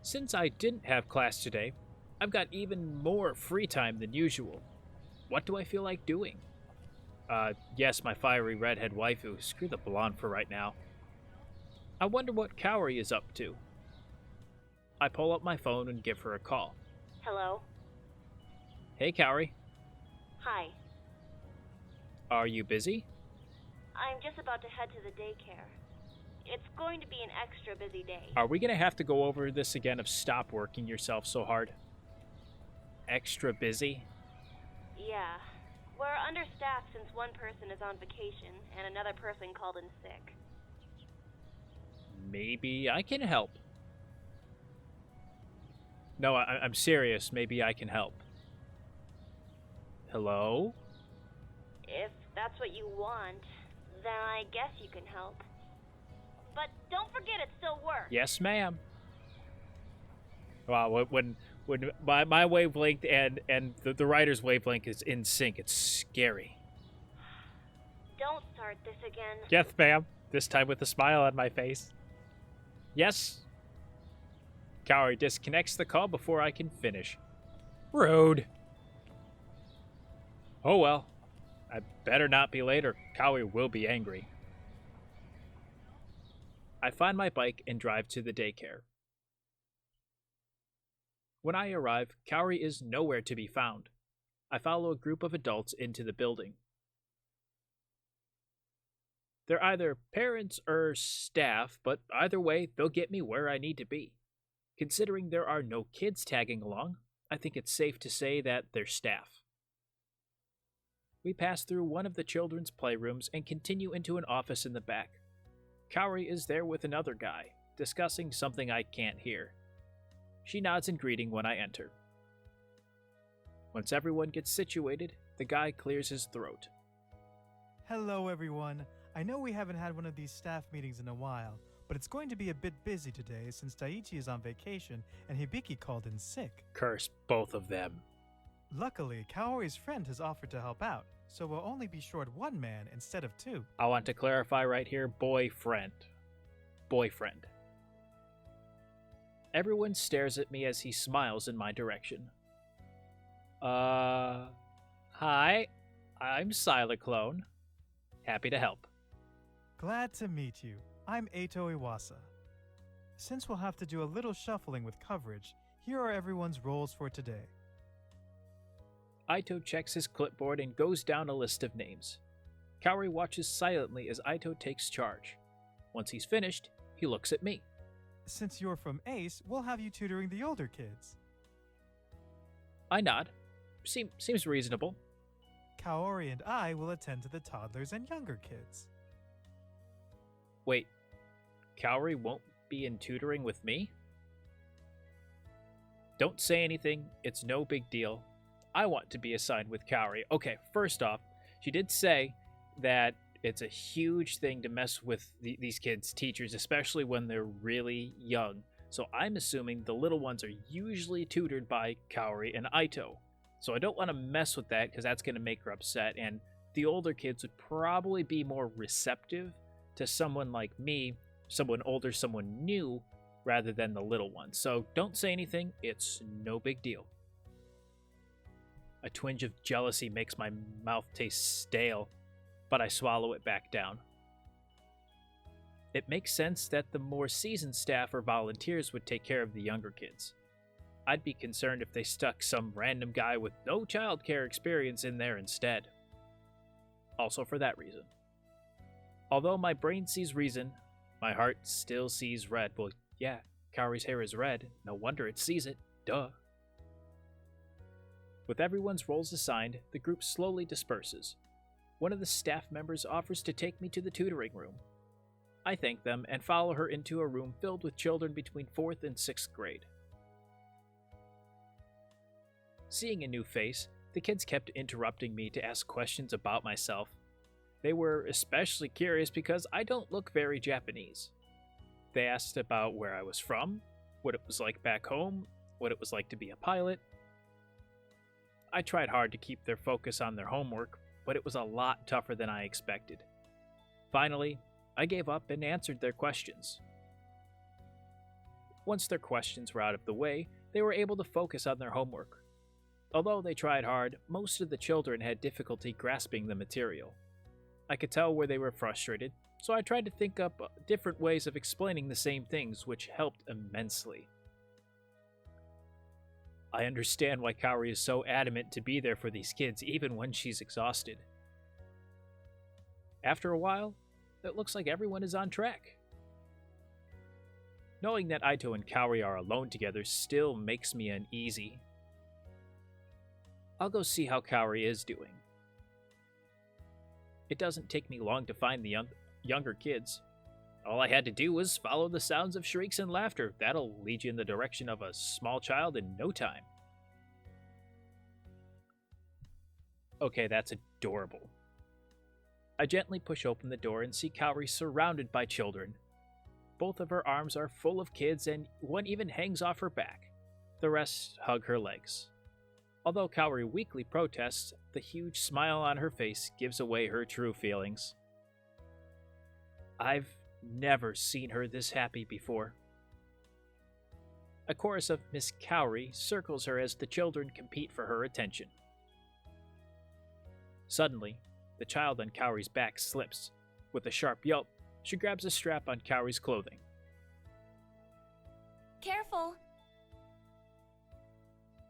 Since I didn't have class today, I've got even more free time than usual. What do I feel like doing? Yes, my fiery redhead waifu. Screw the blonde for right now. I wonder what Kaori is up to. I pull up my phone and give her a call. Hello? Hey, Kaori. Hi. Are you busy? I'm just about to head to the daycare. It's going to be an extra busy day. Are we going to have to go over this again of stop working yourself so hard? Extra busy? Yeah. We're understaffed since one person is on vacation and another person called in sick. Maybe I can help. No, I'm serious. Maybe I can help. Hello? If that's what you want, then I guess you can help. But don't forget it still works. Yes, ma'am. Wow, when my wavelength and the writer's wavelength is in sync, it's scary. Don't start this again. Yes, ma'am. This time with a smile on my face. Yes. Kaori disconnects the call before I can finish. Rude. Oh well. I better not be late or Kaori will be angry. I find my bike and drive to the daycare. When I arrive, Kaori is nowhere to be found. I follow a group of adults into the building. They're either parents or staff, but either way, they'll get me where I need to be. Considering there are no kids tagging along, I think it's safe to say that they're staff. We pass through one of the children's playrooms and continue into an office in the back. Kaori is there with another guy, discussing something I can't hear. She nods in greeting when I enter. Once everyone gets situated, the guy clears his throat. Hello, everyone. I know we haven't had one of these staff meetings in a while, but it's going to be a bit busy today since Daiichi is on vacation and Hibiki called in sick. Curse both of them. Luckily, Kaori's friend has offered to help out, so we'll only be short one man instead of two. I want to clarify right here, boyfriend. Boyfriend. Everyone stares at me as he smiles in my direction. Hi, I'm Sylarclone. Happy to help. Glad to meet you. I'm Eito Iwasa. Since we'll have to do a little shuffling with coverage, here are everyone's roles for today. Aito checks his clipboard and goes down a list of names. Kaori watches silently as Aito takes charge. Once he's finished, he looks at me. Since you're from ACE, we'll have you tutoring the older kids. I nod. Seems reasonable. Kaori and I will attend to the toddlers and younger kids. Wait, Kaori won't be in tutoring with me? Don't say anything, it's no big deal. I want to be assigned with Kaori. Okay, first off, she did say that it's a huge thing to mess with these kids' teachers, especially when they're really young. So I'm assuming the little ones are usually tutored by Kaori and Aito. So I don't want to mess with that because that's going to make her upset, and the older kids would probably be more receptive to someone like me, someone older, someone new, rather than the little ones. So don't say anything, it's no big deal. A twinge of jealousy makes my mouth taste stale, but I swallow it back down. It makes sense that the more seasoned staff or volunteers would take care of the younger kids. I'd be concerned if they stuck some random guy with no childcare experience in there instead. Also for that reason. Although my brain sees reason, my heart still sees red. Well, yeah, Kaori's hair is red. No wonder it sees it. Duh. With everyone's roles assigned, the group slowly disperses. One of the staff members offers to take me to the tutoring room. I thank them and follow her into a room filled with children between 4th and 6th grade. Seeing a new face, the kids kept interrupting me to ask questions about myself. They were especially curious because I don't look very Japanese. They asked about where I was from, what it was like back home, what it was like to be a pilot. I tried hard to keep their focus on their homework, but it was a lot tougher than I expected. Finally, I gave up and answered their questions. Once their questions were out of the way, they were able to focus on their homework. Although they tried hard, most of the children had difficulty grasping the material. I could tell where they were frustrated, so I tried to think up different ways of explaining the same things, which helped immensely. I understand why Kaori is so adamant to be there for these kids even when she's exhausted. After a while, it looks like everyone is on track. Knowing that Aito and Kaori are alone together still makes me uneasy. I'll go see how Kaori is doing. It doesn't take me long to find the younger kids. All I had to do was follow the sounds of shrieks and laughter. That'll lead you in the direction of a small child in no time. Okay, that's adorable. I gently push open the door and see Kaori surrounded by children. Both of her arms are full of kids and one even hangs off her back. The rest hug her legs. Although Kaori weakly protests, the huge smile on her face gives away her true feelings. I've never seen her this happy before. A chorus of Miss Kaori circles her as the children compete for her attention. Suddenly, the child on Kaori's back slips. With a sharp yelp, she grabs a strap on Kaori's clothing. Careful!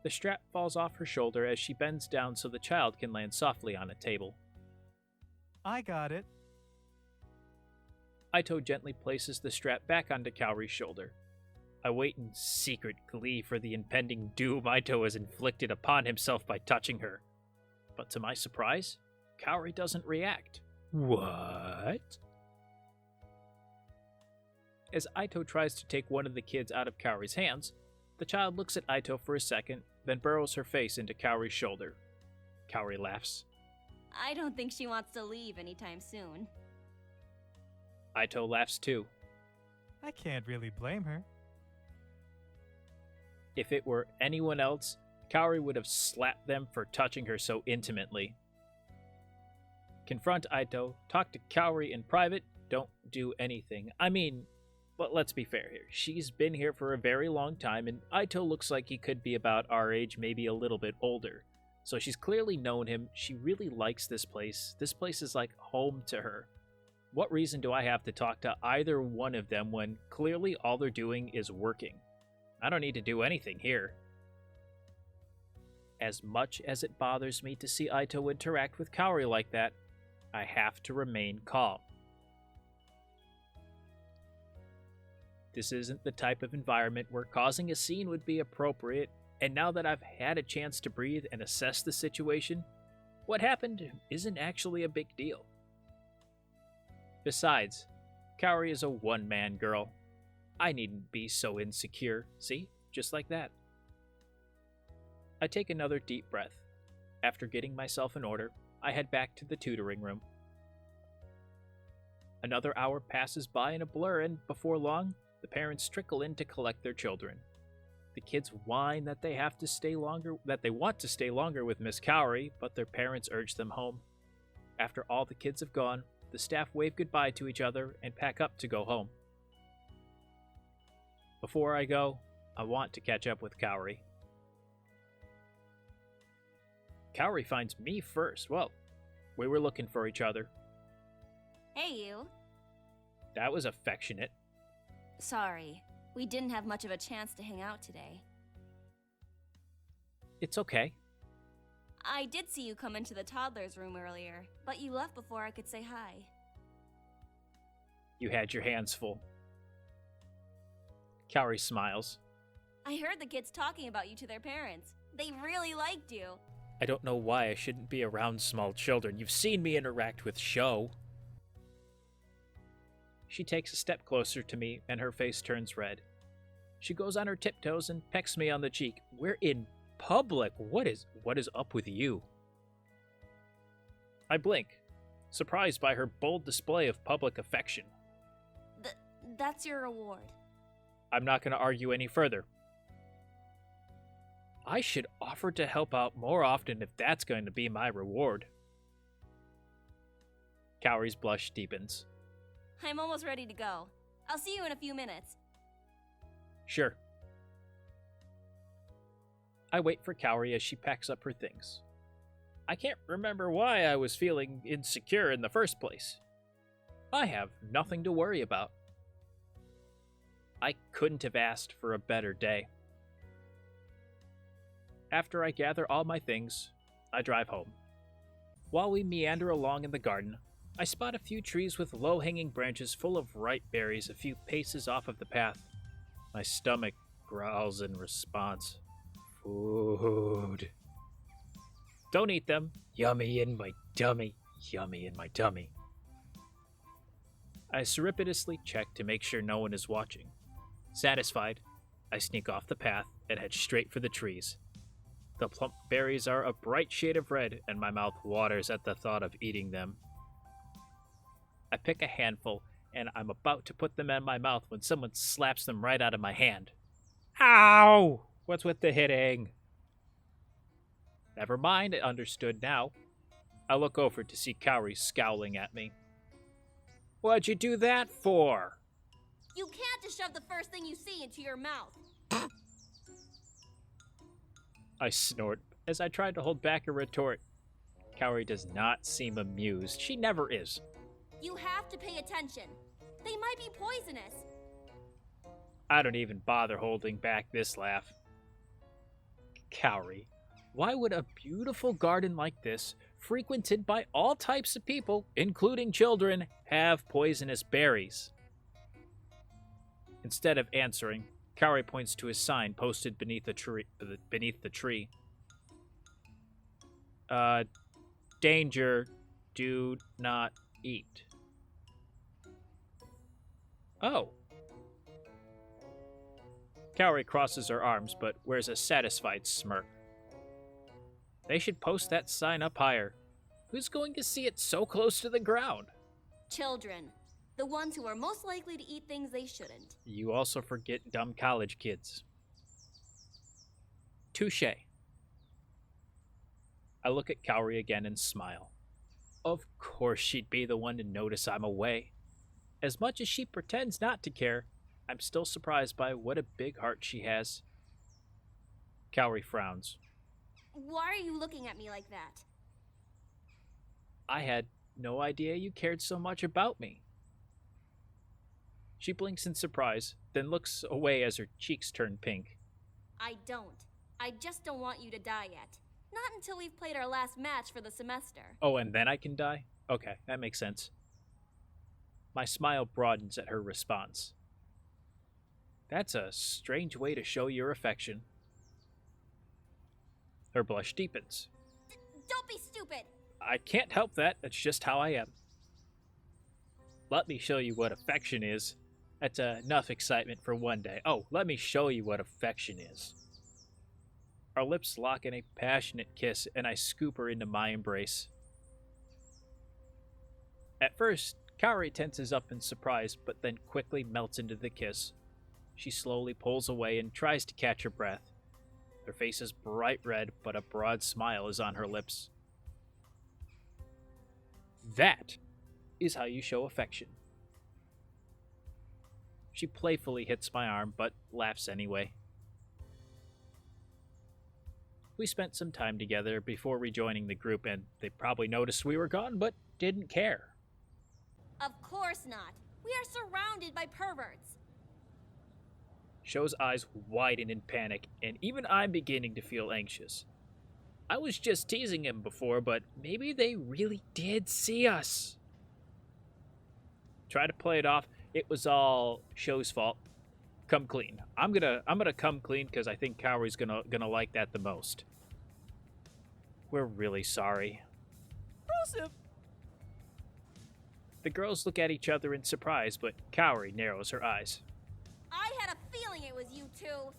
The strap falls off her shoulder as she bends down so the child can land softly on a table. I got it. Aito gently places the strap back onto Kaori's shoulder. I wait in secret glee for the impending doom Aito has inflicted upon himself by touching her. But to my surprise, Kaori doesn't react. What? As Aito tries to take one of the kids out of Kaori's hands, the child looks at Aito for a second, then burrows her face into Kaori's shoulder. Kaori laughs. I don't think she wants to leave anytime soon. Aito laughs too. I can't really blame her. If it were anyone else, Kaori would have slapped them for touching her so intimately. Confront Aito, talk to Kaori in private, don't do anything. But let's be fair here. She's been here for a very long time, and Aito looks like he could be about our age, maybe a little bit older. So she's clearly known him. She really likes this place. This place is like home to her. What reason do I have to talk to either one of them when clearly all they're doing is working? I don't need to do anything here. As much as it bothers me to see Aito interact with Kaori like that, I have to remain calm. This isn't the type of environment where causing a scene would be appropriate, and now that I've had a chance to breathe and assess the situation, what happened isn't actually a big deal. Besides, Kaori is a one-man girl. I needn't be so insecure, see? Just like that. I take another deep breath. After getting myself in order, I head back to the tutoring room. Another hour passes by in a blur, and before long, the parents trickle in to collect their children. The kids whine that they want to stay longer with Miss Kaori, but their parents urge them home. After all the kids have gone, the staff wave goodbye to each other and pack up to go home. Before I go, I want to catch up with Kaori. Kaori finds me first. Well, we were looking for each other. Hey, you. That was affectionate. Sorry, we didn't have much of a chance to hang out today. It's okay. I did see you come into the toddler's room earlier, but you left before I could say hi. You had your hands full. Kaori smiles. I heard the kids talking about you to their parents. They really liked you. I don't know why I shouldn't be around small children. You've seen me interact with Sho. She takes a step closer to me, and her face turns red. She goes on her tiptoes and pecks me on the cheek. We're in public. What is up with you? I blink, surprised by her bold display of public affection. That's your reward. I'm not going to argue any further. I should offer to help out more often if that's going to be my reward. Kaori's blush deepens. I'm almost ready to go. I'll see you in a few minutes. Sure. I wait for Kaori as she packs up her things. I can't remember why I was feeling insecure in the first place. I have nothing to worry about. I couldn't have asked for a better day. After I gather all my things, I drive home. While we meander along in the garden, I spot a few trees with low-hanging branches full of ripe berries a few paces off of the path. My stomach growls in response. Food. Don't eat them. Yummy in my tummy. Yummy in my tummy. I surreptitiously check to make sure no one is watching. Satisfied, I sneak off the path and head straight for the trees. The plump berries are a bright shade of red, and my mouth waters at the thought of eating them. I pick a handful, and I'm about to put them in my mouth when someone slaps them right out of my hand. Ow! What's with the hitting? Never mind, I understood now. I look over to see Kaori scowling at me. What'd you do that for? You can't just shove the first thing you see into your mouth. I snort as I try to hold back a retort. Kaori does not seem amused. She never is. You have to pay attention. They might be poisonous. I don't even bother holding back this laugh. Kaori, why would a beautiful garden like this, frequented by all types of people, including children, have poisonous berries? Instead of answering, Kaori points to a sign posted beneath the tree. Danger, do not eat. Oh. Kaori crosses her arms, but wears a satisfied smirk. They should post that sign up higher. Who's going to see it so close to the ground? Children. The ones who are most likely to eat things they shouldn't. You also forget dumb college kids. Touché. I look at Kaori again and smile. Of course she'd be the one to notice I'm away. As much as she pretends not to care, I'm still surprised by what a big heart she has. Kaori frowns. Why are you looking at me like that? I had no idea you cared so much about me. She blinks in surprise, then looks away as her cheeks turn pink. I don't. I just don't want you to die yet. Not until we've played our last match for the semester. Oh, and then I can die? Okay, that makes sense. My smile broadens at her response. That's a strange way to show your affection. Her blush deepens. Don't be stupid! I can't help that, that's just how I am. Let me show you what affection is. That's enough excitement for one day. Oh, let me show you what affection is. Our lips lock in a passionate kiss, and I scoop her into my embrace. At first, Kaori tenses up in surprise, but then quickly melts into the kiss. She slowly pulls away and tries to catch her breath. Her face is bright red, but a broad smile is on her lips. That is how you show affection. She playfully hits my arm, but laughs anyway. We spent some time together before rejoining the group, and they probably noticed we were gone, but didn't care. Of course not. We are surrounded by perverts. Sho's eyes widen in panic, and even I'm beginning to feel anxious. I was just teasing him before, but maybe they really did see us. Try to play it off. It was all Sho's fault. Come clean. I'm gonna come clean because I think Kaori's gonna like that the most. We're really sorry. Broseph! The girls look at each other in surprise, but Kaori narrows her eyes. I had a feeling it was you two.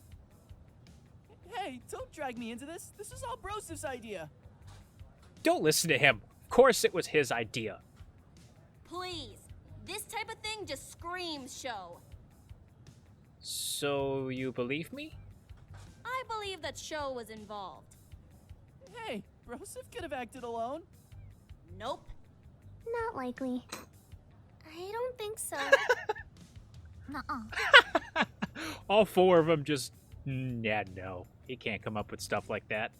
Hey, don't drag me into this. This is all Broseph's idea. Don't listen to him. Of course it was his idea. Please. This type of thing just screams Sho. So you believe me? I believe that Sho was involved. Hey, Broseph could have acted alone. Nope. Not likely. I don't think so. Nuh-uh. All four of them just, yeah, no. He can't come up with stuff like that.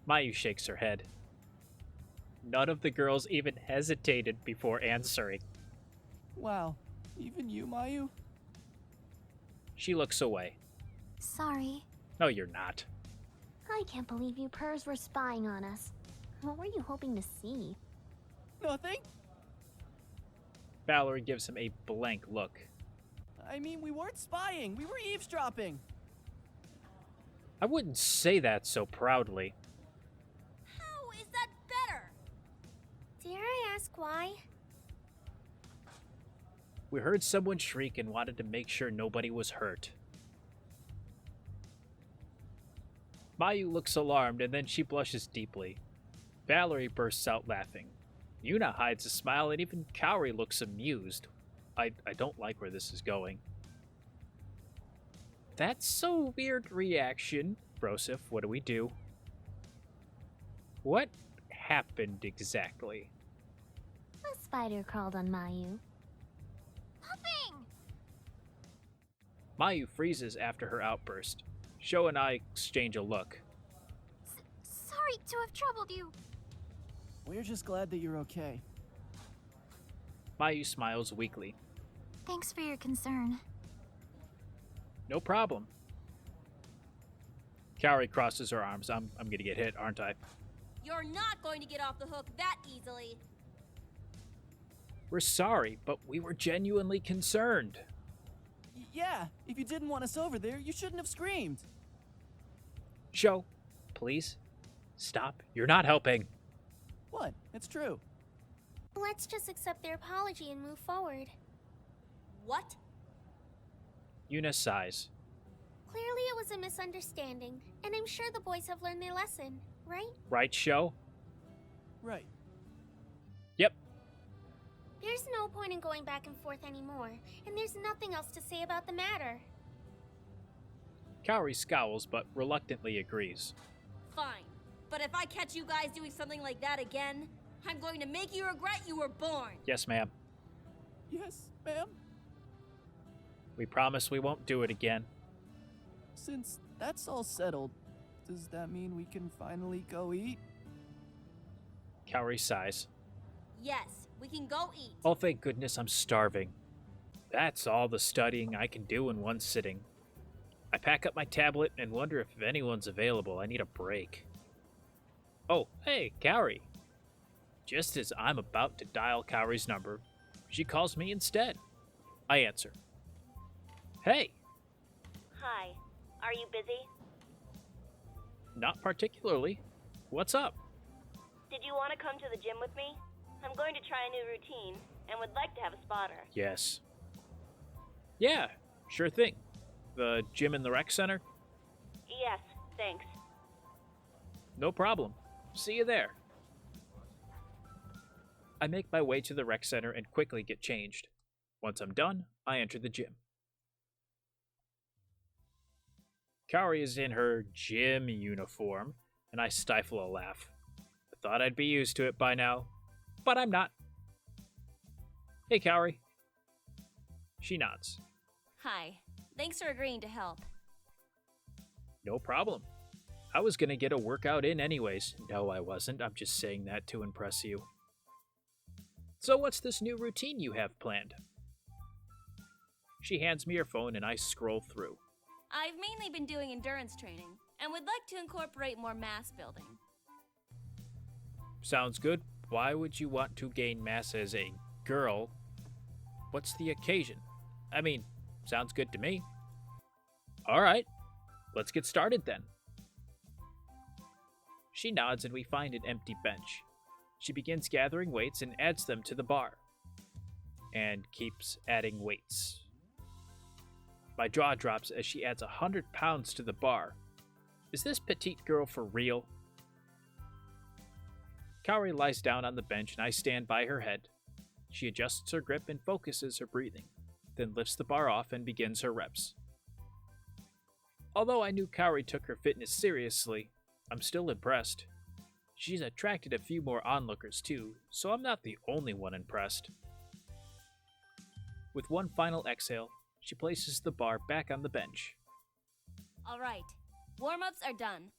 Mayu shakes her head. None of the girls even hesitated before answering. Wow, even you, Mayu? She looks away. Sorry. No, you're not. I can't believe you pers were spying on us. What were you hoping to see? Nothing? Valerie gives him a blank look. I mean, we weren't spying. We were eavesdropping. I wouldn't say that so proudly. How is that better? Dare I ask why? We heard someone shriek and wanted to make sure nobody was hurt. Mayu looks alarmed and then she blushes deeply. Valerie bursts out laughing. Yuna hides a smile and even Kaori looks amused. I don't like where this is going. That's a weird reaction. Broseph, what do we do? What happened exactly? A spider crawled on Mayu. Nothing! Mayu freezes after her outburst. Sho and I exchange a look. Sorry to have troubled you. We're just glad that you're okay. Mayu smiles weakly. Thanks for your concern. No problem. Kaori crosses her arms. I'm gonna get hit, aren't I? You're not going to get off the hook that easily. We're sorry, but we were genuinely concerned. Yeah, if you didn't want us over there, you shouldn't have screamed. Sho, please, stop. You're not helping. What? It's true. Let's just accept their apology and move forward. What? Yuna sighs. Clearly it was a misunderstanding, and I'm sure the boys have learned their lesson, right? Right, Sho? Right. Yep. There's no point in going back and forth anymore, and there's nothing else to say about the matter. Kaori scowls, but reluctantly agrees. Fine. But if I catch you guys doing something like that again, I'm going to make you regret you were born. Yes, ma'am. Yes, ma'am. We promise we won't do it again. Since that's all settled, does that mean we can finally go eat? Kaori sighs. Yes, we can go eat. Oh, thank goodness I'm starving. That's all the studying I can do in one sitting. I pack up my tablet and wonder if anyone's available. I need a break. Oh, hey, Kaori. Just as I'm about to dial Kaori's number, she calls me instead. I answer. Hey. Hi. Are you busy? Not particularly. What's up? Did you want to come to the gym with me? I'm going to try a new routine and would like to have a spotter. Yes. Yeah, sure thing. The gym in the rec center? Yes, thanks. No problem. See you there. I make my way to the rec center and quickly get changed. Once I'm done, I enter the gym. Kaori is in her gym uniform, and I stifle a laugh. I thought I'd be used to it by now, but I'm not. Hey, Kaori. She nods. Hi. Thanks for agreeing to help. No problem. I was gonna get a workout in anyways. No, I wasn't. I'm just saying that to impress you. So what's this new routine you have planned? She hands me her phone and I scroll through. I've mainly been doing endurance training and would like to incorporate more mass building. Sounds good. Why would you want to gain mass as a girl? What's the occasion? I mean, sounds good to me. All right, let's get started then. She nods and we find an empty bench. She begins gathering weights and adds them to the bar. And keeps adding weights. My jaw drops as she adds 100 pounds to the bar. Is this petite girl for real? Kaori lies down on the bench and I stand by her head. She adjusts her grip and focuses her breathing, then lifts the bar off and begins her reps. Although I knew Kaori took her fitness seriously, I'm still impressed. She's attracted a few more onlookers too, so I'm not the only one impressed. With one final exhale, She places the bar back on the bench. All right, warm-ups are done.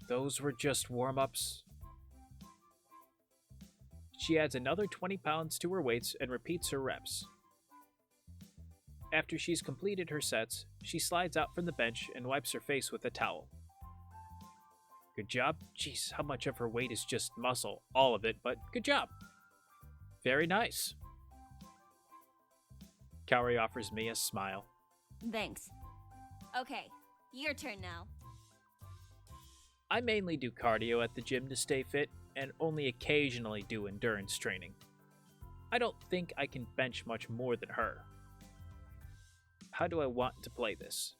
Those were just warm-ups. She adds another 20 pounds to her weights and repeats her reps. After she's completed her sets, she slides out from the bench and wipes her face with a towel. Good job. Jeez, how much of her weight is just muscle? All of it, but good job. Very nice. Kaori offers me a smile. Thanks. Okay, your turn now. I mainly do cardio at the gym to stay fit, and only occasionally do endurance training. I don't think I can bench much more than her. How do I want to play this?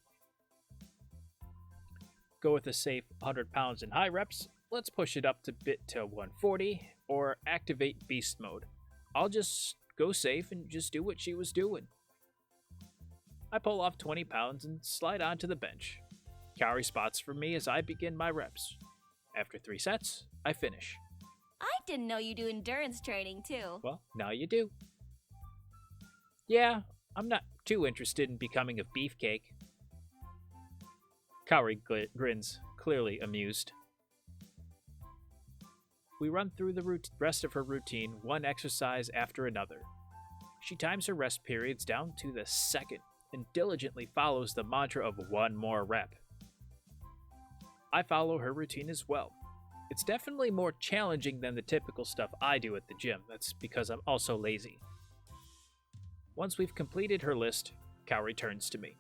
Go with a safe 100 pounds in high reps, let's push it up to 140, or activate beast mode. I'll just go safe and just do what she was doing. I pull off 20 pounds and slide onto the bench. Kaori spots for me as I begin my reps. After 3 sets, I finish. I didn't know you do endurance training too. Well, now you do. Yeah, I'm not too interested in becoming a beefcake. Kaori grins, clearly amused. We run through the rest of her routine, one exercise after another. She times her rest periods down to the second and diligently follows the mantra of one more rep. I follow her routine as well. It's definitely more challenging than the typical stuff I do at the gym. That's because I'm also lazy. Once we've completed her list, Kaori turns to me.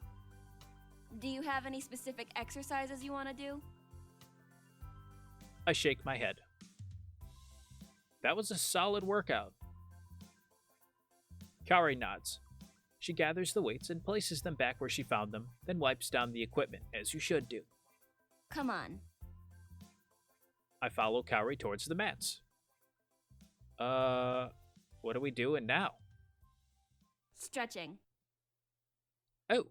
Do you have any specific exercises you want to do? I shake my head. That was a solid workout. Kaori nods. She gathers the weights and places them back where she found them, then wipes down the equipment, as you should do. Come on. I follow Kaori towards the mats. What are we doing now? Stretching. Oh.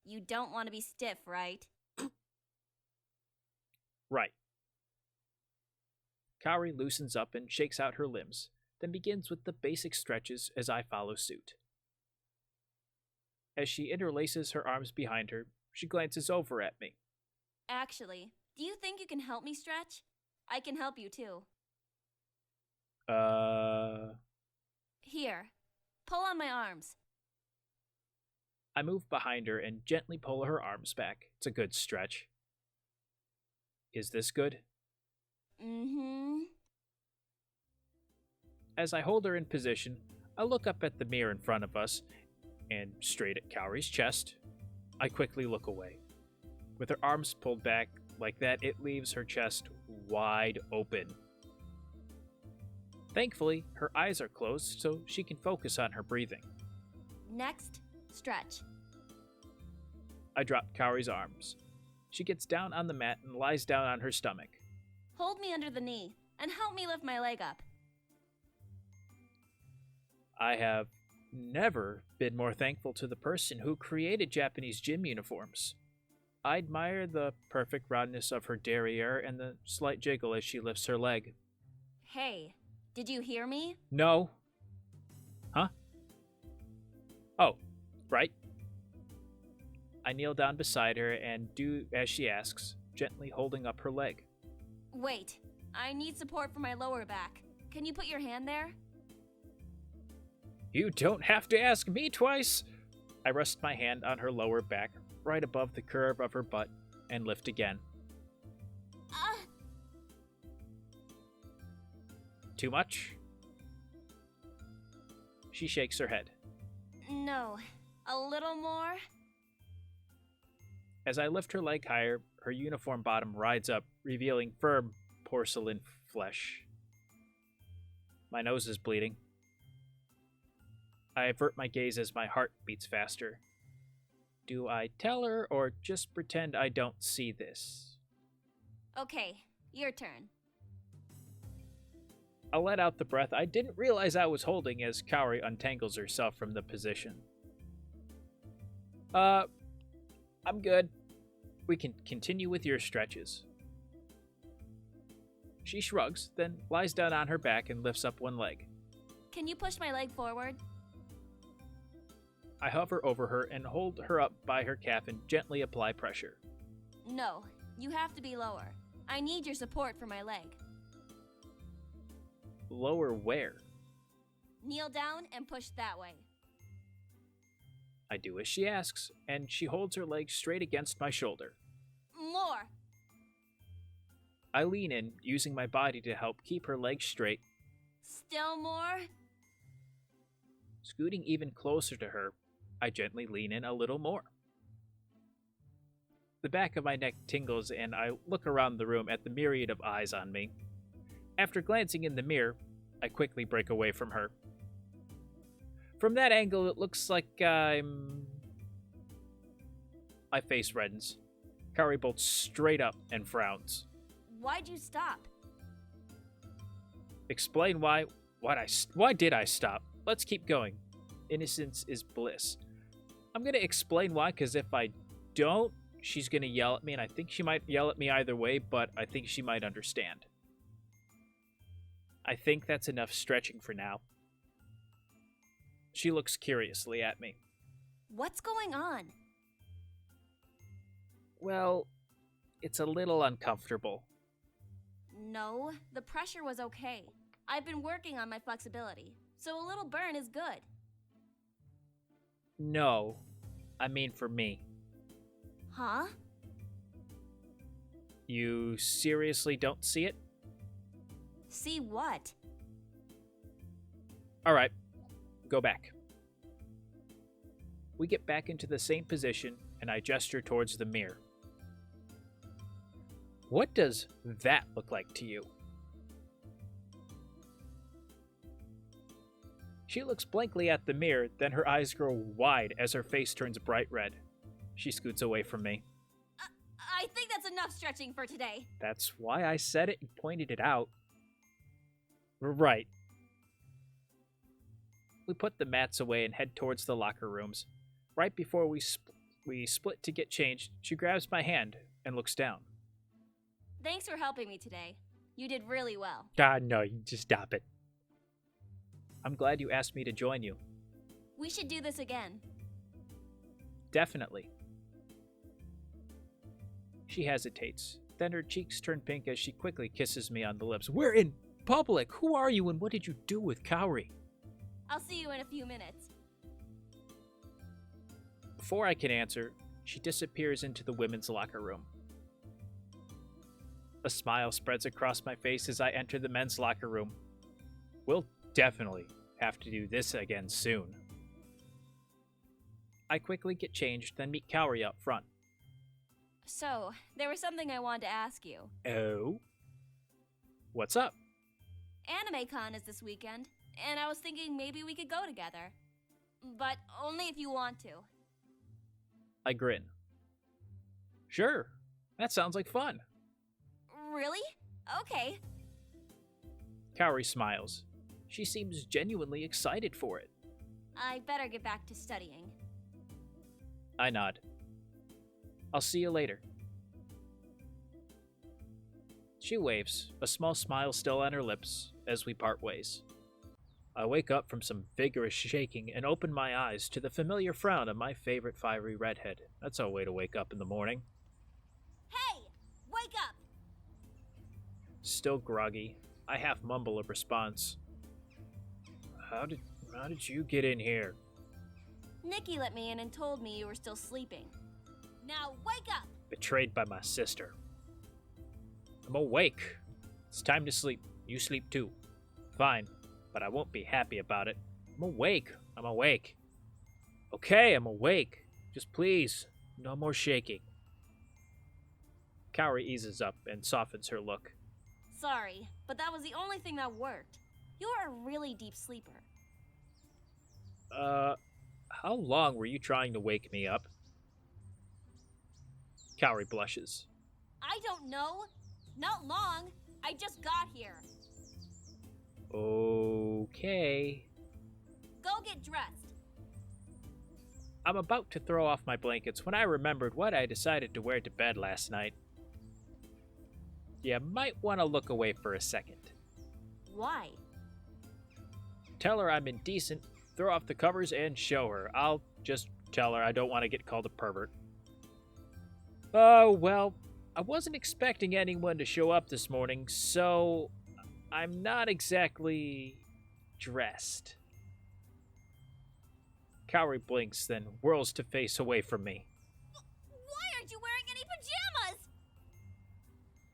You don't want to be stiff, right? Right. Kaori loosens up and shakes out her limbs, then begins with the basic stretches as I follow suit. As she interlaces her arms behind her, she glances over at me. Actually, do you think you can help me stretch? I can help you too. Here, pull on my arms. I move behind her and gently pull her arms back. It's a good stretch. Is this good? Mm-hmm. As I hold her in position, I look up at the mirror in front of us and straight at Kaori's chest. I quickly look away. With her arms pulled back like that, it leaves her chest wide open. Thankfully, her eyes are closed so she can focus on her breathing. Next, stretch. I drop Kaori's arms. She gets down on the mat and lies down on her stomach. Hold me under the knee and help me lift my leg up. I have never been more thankful to the person who created Japanese gym uniforms. I admire the perfect roundness of her derriere and the slight jiggle as she lifts her leg. Hey, did you hear me? No. Huh? Oh, right. I kneel down beside her and do as she asks, gently holding up her leg. Wait, I need support for my lower back. Can you put your hand there? You don't have to ask me twice. I rest my hand on her lower back, right above the curve of her butt, and lift again. Too much? She shakes her head. No, a little more? As I lift her leg higher, her uniform bottom rides up, revealing firm porcelain flesh. My nose is bleeding. I avert my gaze as my heart beats faster. Do I tell her or just pretend I don't see this? Okay, your turn. I let out the breath I didn't realize I was holding as Kaori untangles herself from the position. I'm good. We can continue with your stretches. She shrugs, then lies down on her back and lifts up one leg. Can you push my leg forward? I hover over her and hold her up by her calf and gently apply pressure. No, you have to be lower. I need your support for my leg. Lower where? Kneel down and push that way. I do as she asks, and she holds her leg straight against my shoulder. More. I lean in, using my body to help keep her legs straight. Still more. Scooting even closer to her, I gently lean in a little more. The back of my neck tingles and I look around the room at the myriad of eyes on me. After glancing in the mirror, I quickly break away from her. From that angle, it looks like I'm... My face reddens. Kaori bolts straight up and frowns. Why'd you stop? Explain why... Why did I stop? Let's keep going. Innocence is bliss. I'm gonna explain why, because if I don't, she's gonna yell at me, and I think she might yell at me either way, but I think she might understand. I think that's enough stretching for now. She looks curiously at me. What's going on? Well, it's a little uncomfortable. No, the pressure was okay. I've been working on my flexibility, so a little burn is good. No, I mean for me. Huh? You seriously don't see it? See what? Alright, go back. We get back into the same position, and I gesture towards the mirror. What does that look like to you? She looks blankly at the mirror, then her eyes grow wide as her face turns bright red. She scoots away from me. I think that's enough stretching for today. That's why I said it and pointed it out. Right. We put the mats away and head towards the locker rooms. Right before we split to get changed, she grabs my hand and looks down. Thanks for helping me today. You did really well. God, no, you just stop it. I'm glad you asked me to join you. We should do this again. Definitely. She hesitates. Then her cheeks turn pink as she quickly kisses me on the lips. We're in public! Who are you and what did you do with Kaori? I'll see you in a few minutes. Before I can answer, she disappears into the women's locker room. A smile spreads across my face as I enter the men's locker room. We'll definitely have to do this again soon. I quickly get changed, then meet Kaori up front. So, there was something I wanted to ask you. Oh? What's up? AnimeCon is this weekend, and I was thinking maybe we could go together. But only if you want to. I grin. Sure, that sounds like fun. Really? Okay. Kaori smiles. She seems genuinely excited for it. I better get back to studying. I nod. I'll see you later. She waves, a small smile still on her lips, as we part ways. I wake up from some vigorous shaking and open my eyes to the familiar frown of my favorite fiery redhead. That's a way to wake up in the morning. Hey! Wake up! Still groggy, I half mumble a response. How did you get in here? Nikki let me in and told me you were still sleeping. Now wake up! Betrayed by my sister. I'm awake. It's time to sleep. You sleep too. Fine, but I won't be happy about it. I'm awake. I'm awake. Okay, I'm awake. Just please, no more shaking. Kaori eases up and softens her look. Sorry, but that was the only thing that worked. You're a really deep sleeper. How long were you trying to wake me up? Kaori blushes. I don't know. Not long. I just got here. Okay. Go get dressed. I'm about to throw off my blankets when I remembered what I decided to wear to bed last night. You might want to look away for a second. Why? Tell her I'm indecent throw off the covers and show her. I'll just tell her I don't want to get called a pervert. Oh, well, I wasn't expecting anyone to show up this morning, so I'm not exactly dressed. Kaori blinks, then whirls to face away from me. Why aren't you wearing any pajamas?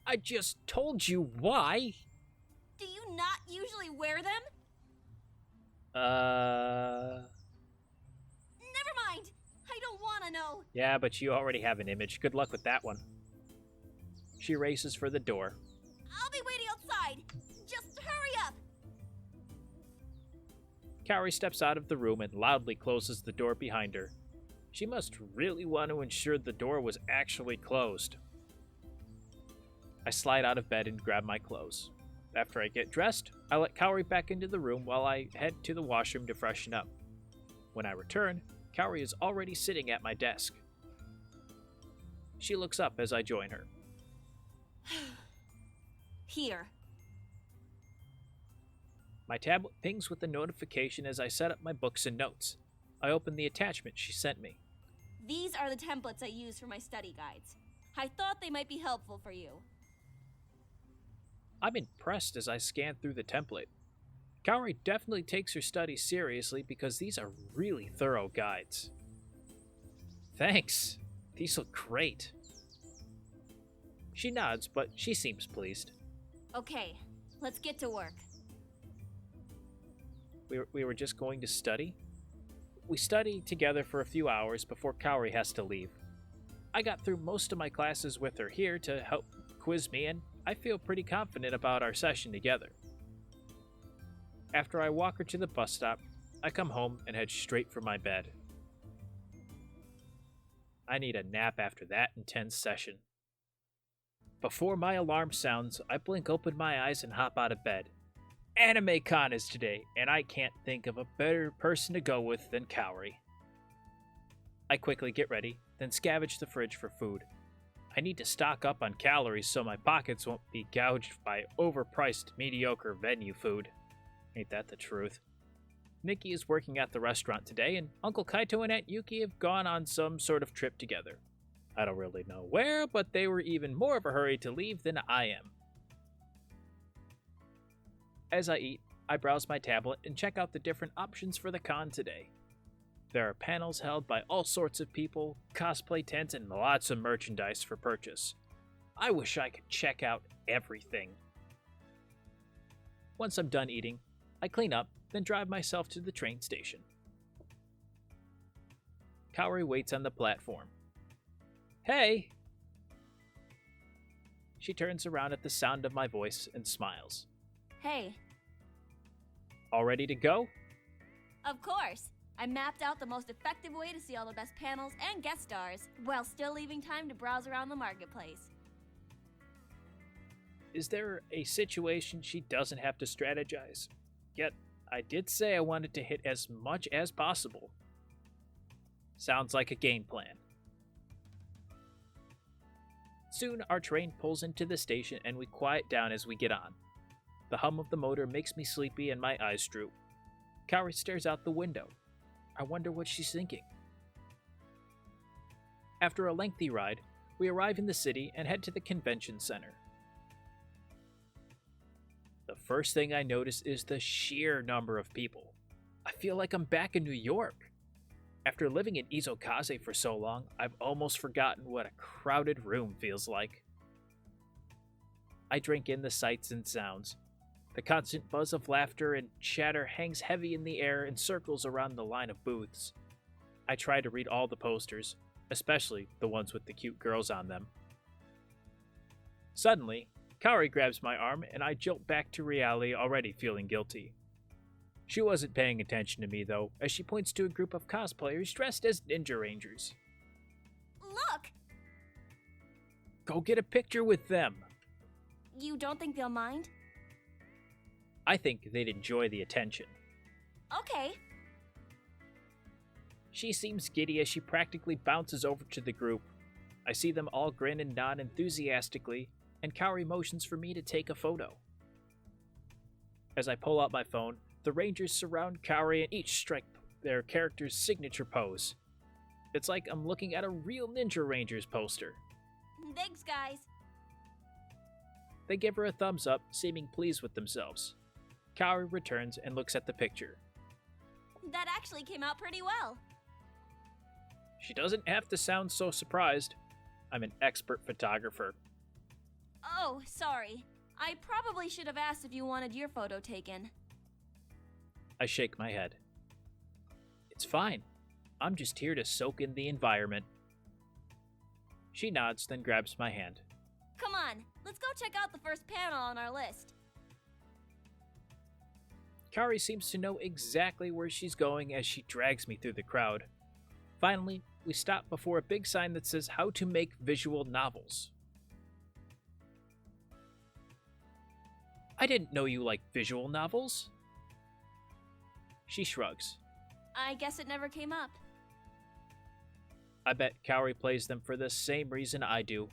I just told you why. Do you not usually wear them? Never mind. I don't want to know. Yeah, but you already have an image. Good luck with that one. She races for the door. I'll be waiting outside. Just hurry up. Kaori steps out of the room and loudly closes the door behind her. She must really want to ensure the door was actually closed. I slide out of bed and grab my clothes. After I get dressed, I let Kaori back into the room while I head to the washroom to freshen up. When I return, Kaori is already sitting at my desk. She looks up as I join her. Here. My tablet pings with a notification as I set up my books and notes. I open the attachment she sent me. These are the templates I use for my study guides. I thought they might be helpful for you. I'm impressed as I scan through the template. Kaori definitely takes her studies seriously because these are really thorough guides. Thanks. These look great. She nods, but she seems pleased. Okay, let's get to work. We were just going to study? We study together for a few hours before Kaori has to leave. I got through most of my classes with her here to help quiz me, and I feel pretty confident about our session together. After I walk her to the bus stop, I come home and head straight for my bed. I need a nap after that intense session. Before my alarm sounds, I blink open my eyes and hop out of bed. AnimeCon is today, and I can't think of a better person to go with than Kaori. I quickly get ready, then scavenge the fridge for food. I need to stock up on calories so my pockets won't be gouged by overpriced, mediocre venue food. Ain't that the truth? Nikki is working at the restaurant today, and Uncle Kaito and Aunt Yuki have gone on some sort of trip together. I don't really know where, but they were even more of a hurry to leave than I am. As I eat, I browse my tablet and check out the different options for the con today. There are panels held by all sorts of people, cosplay tents, and lots of merchandise for purchase. I wish I could check out everything. Once I'm done eating, I clean up, then drive myself to the train station. Kaori waits on the platform. Hey! She turns around at the sound of my voice and smiles. Hey. All ready to go? Of course. I mapped out the most effective way to see all the best panels and guest stars, while still leaving time to browse around the marketplace. Is there a situation she doesn't have to strategize? Yet, I did say I wanted to hit as much as possible. Sounds like a game plan. Soon, our train pulls into the station and we quiet down as we get on. The hum of the motor makes me sleepy and my eyes droop. Kaori stares out the window. I wonder what she's thinking. After a lengthy ride, we arrive in the city and head to the convention center. The first thing I notice is the sheer number of people. I feel like I'm back in New York. After living in Izokaze for so long, I've almost forgotten what a crowded room feels like. I drink in the sights and sounds. The constant buzz of laughter and chatter hangs heavy in the air and circles around the line of booths. I try to read all the posters, especially the ones with the cute girls on them. Suddenly, Kaori grabs my arm and I jolt back to reality, already feeling guilty. She wasn't paying attention to me though, as she points to a group of cosplayers dressed as Ninja Rangers. Look! Go get a picture with them! You don't think they'll mind? I think they'd enjoy the attention. Okay. She seems giddy as she practically bounces over to the group. I see them all grin and nod enthusiastically, and Kaori motions for me to take a photo. As I pull out my phone, the Rangers surround Kaori and each strike their character's signature pose. It's like I'm looking at a real Ninja Rangers poster. Thanks, guys. They give her a thumbs up, seeming pleased with themselves. Kaori returns and looks at the picture. That actually came out pretty well. She doesn't have to sound so surprised. I'm an expert photographer. Oh, sorry. I probably should have asked if you wanted your photo taken. I shake my head. It's fine. I'm just here to soak in the environment. She nods, then grabs my hand. Come on, let's go check out the first panel on our list. Kaori seems to know exactly where she's going as she drags me through the crowd. Finally, we stop before a big sign that says how to make visual novels. I didn't know you liked visual novels. She shrugs. I guess it never came up. I bet Kaori plays them for the same reason I do.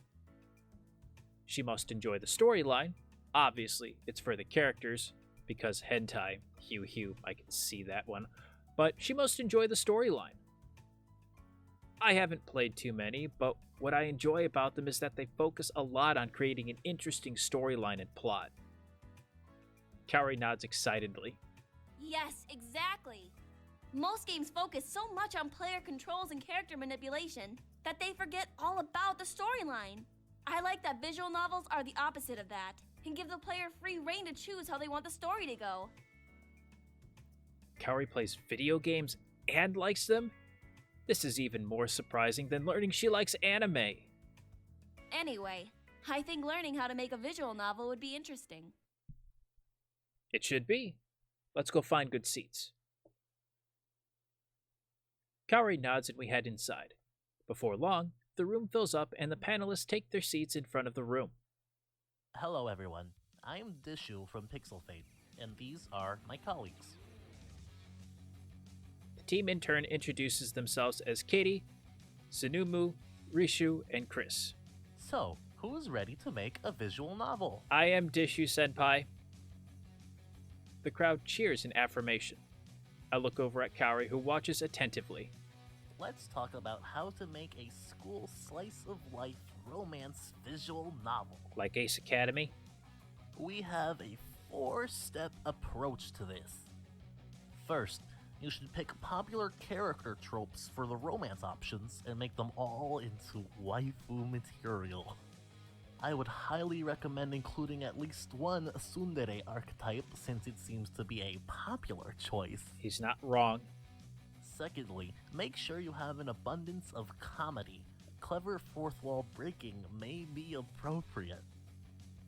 She must enjoy the storyline. Obviously, it's for the characters, because hentai, hew, I can see that one. But she must enjoy the storyline. I haven't played too many, but what I enjoy about them is that they focus a lot on creating an interesting storyline and plot. Kaori nods excitedly. Yes, exactly. Most games focus so much on player controls and character manipulation that they forget all about the storyline. I like that visual novels are the opposite of that and give the player free rein to choose how they want the story to go. Kaori plays video games and likes them? This is even more surprising than learning she likes anime. Anyway, I think learning how to make a visual novel would be interesting. It should be. Let's go find good seats. Kaori nods and we head inside. Before long, the room fills up and the panelists take their seats in front of the room. Hello everyone, I'm Dishu from PixelFade, and these are my colleagues. The team in turn introduces themselves as Katie, Sunumu, Rishu, and Chris. So, who's ready to make a visual novel? I am Dishu-senpai. The crowd cheers in affirmation. I look over at Kaori, who watches attentively. Let's talk about how to make a school slice-of-life romance visual novel. Like Ace Academy? We have a 4-step approach to this. First, you should pick popular character tropes for the romance options and make them all into waifu material. I would highly recommend including at least one tsundere archetype since it seems to be a popular choice. He's not wrong. Secondly, make sure you have an abundance of comedy. Clever fourth wall breaking may be appropriate.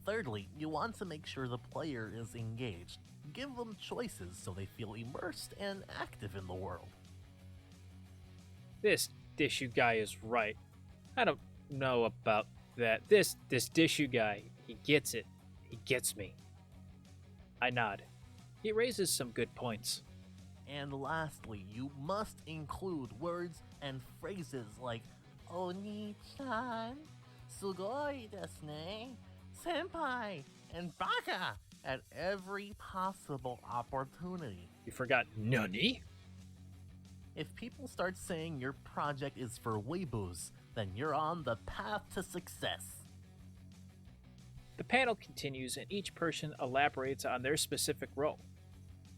Thirdly, you want to make sure the player is engaged. Give them choices so they feel immersed and active in the world. This Dishu guy is right. I don't know about that. This Dishu guy, he gets it. He gets me. I nod. He raises some good points. And lastly, you must include words and phrases like Oni-chan, Sugoi desu ne, Senpai, and Baka at every possible opportunity. You forgot Nani? If people start saying your project is for weeboos, then you're on the path to success. The panel continues and each person elaborates on their specific role.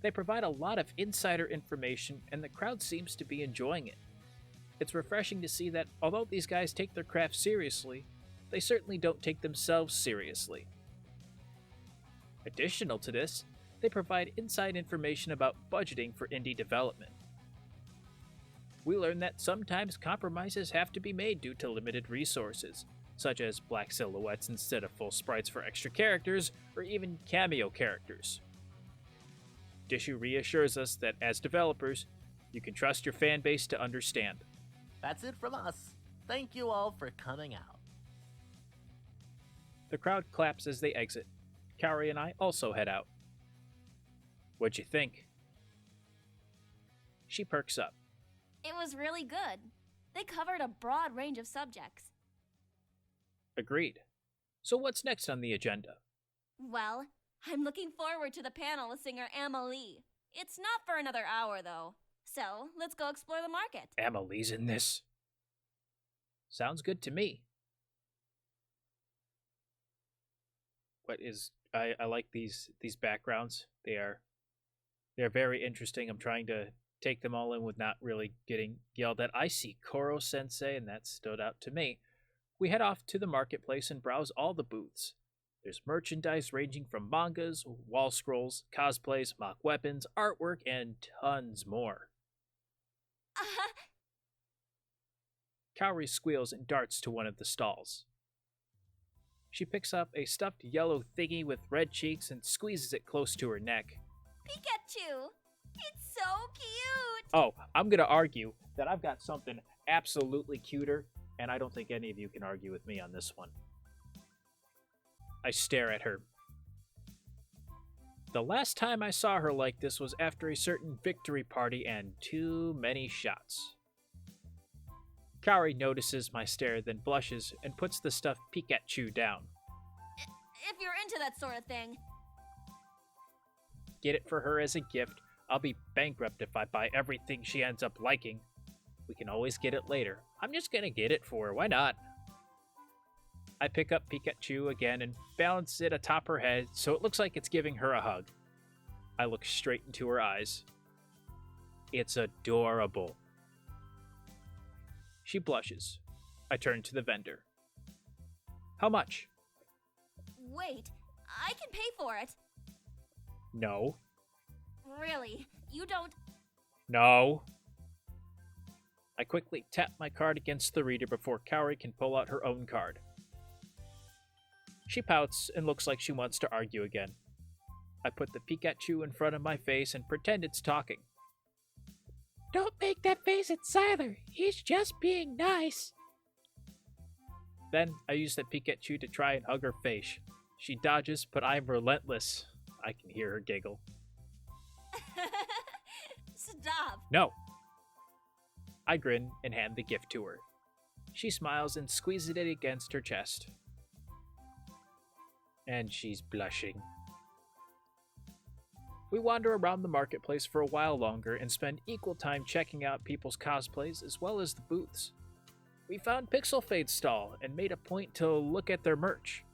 They provide a lot of insider information and the crowd seems to be enjoying it. It's refreshing to see that although these guys take their craft seriously, they certainly don't take themselves seriously. Additional to this, they provide inside information about budgeting for indie development. We learn that sometimes compromises have to be made due to limited resources, such as black silhouettes instead of full sprites for extra characters, or even cameo characters. Dishu reassures us that as developers, you can trust your fan base to understand. That's it from us. Thank you all for coming out. The crowd claps as they exit. Kaori and I also head out. What'd you think? She perks up. It was really good. They covered a broad range of subjects. Agreed. So what's next on the agenda? Well, I'm looking forward to the panel with singer Amelie. It's not for another hour, though. So, let's go explore the market. Amelie's in this. Sounds good to me. I like these backgrounds. They're very interesting. I'm trying to take them all in with not really getting yelled at. I see Koro Sensei, and that stood out to me. We head off to the marketplace and browse all the booths. There's merchandise ranging from mangas, wall scrolls, cosplays, mock weapons, artwork, and tons more. Kaori squeals and darts to one of the stalls. She picks up a stuffed yellow thingy with red cheeks and squeezes it close to her neck. Pikachu! It's so cute! Oh, I'm going to argue that I've got something absolutely cuter, and I don't think any of you can argue with me on this one. I stare at her. The last time I saw her like this was after a certain victory party and too many shots. Kaori notices my stare, then blushes and puts the stuffed Pikachu down. If you're into that sort of thing. Get it for her as a gift. I'll be bankrupt if I buy everything she ends up liking. We can always get it later. I'm just gonna get it for her. Why not? I pick up Pikachu again and balance it atop her head so it looks like it's giving her a hug. I look straight into her eyes. It's adorable. She blushes. I turn to the vendor. How much? Wait, I can pay for it. No. Really? You don't... No. I quickly tap my card against the reader before Kaori can pull out her own card. She pouts and looks like she wants to argue again. I put the Pikachu in front of my face and pretend it's talking. Don't make that face at Sylar. He's just being nice. Then I use the Pikachu to try and hug her face. She dodges, but I'm relentless. I can hear her giggle. Stop. No. I grin and hand the gift to her. She smiles and squeezes it against her chest. And she's blushing. We wander around the marketplace for a while longer and spend equal time checking out people's cosplays as well as the booths. We found PixelFade's stall and made a point to look at their merch.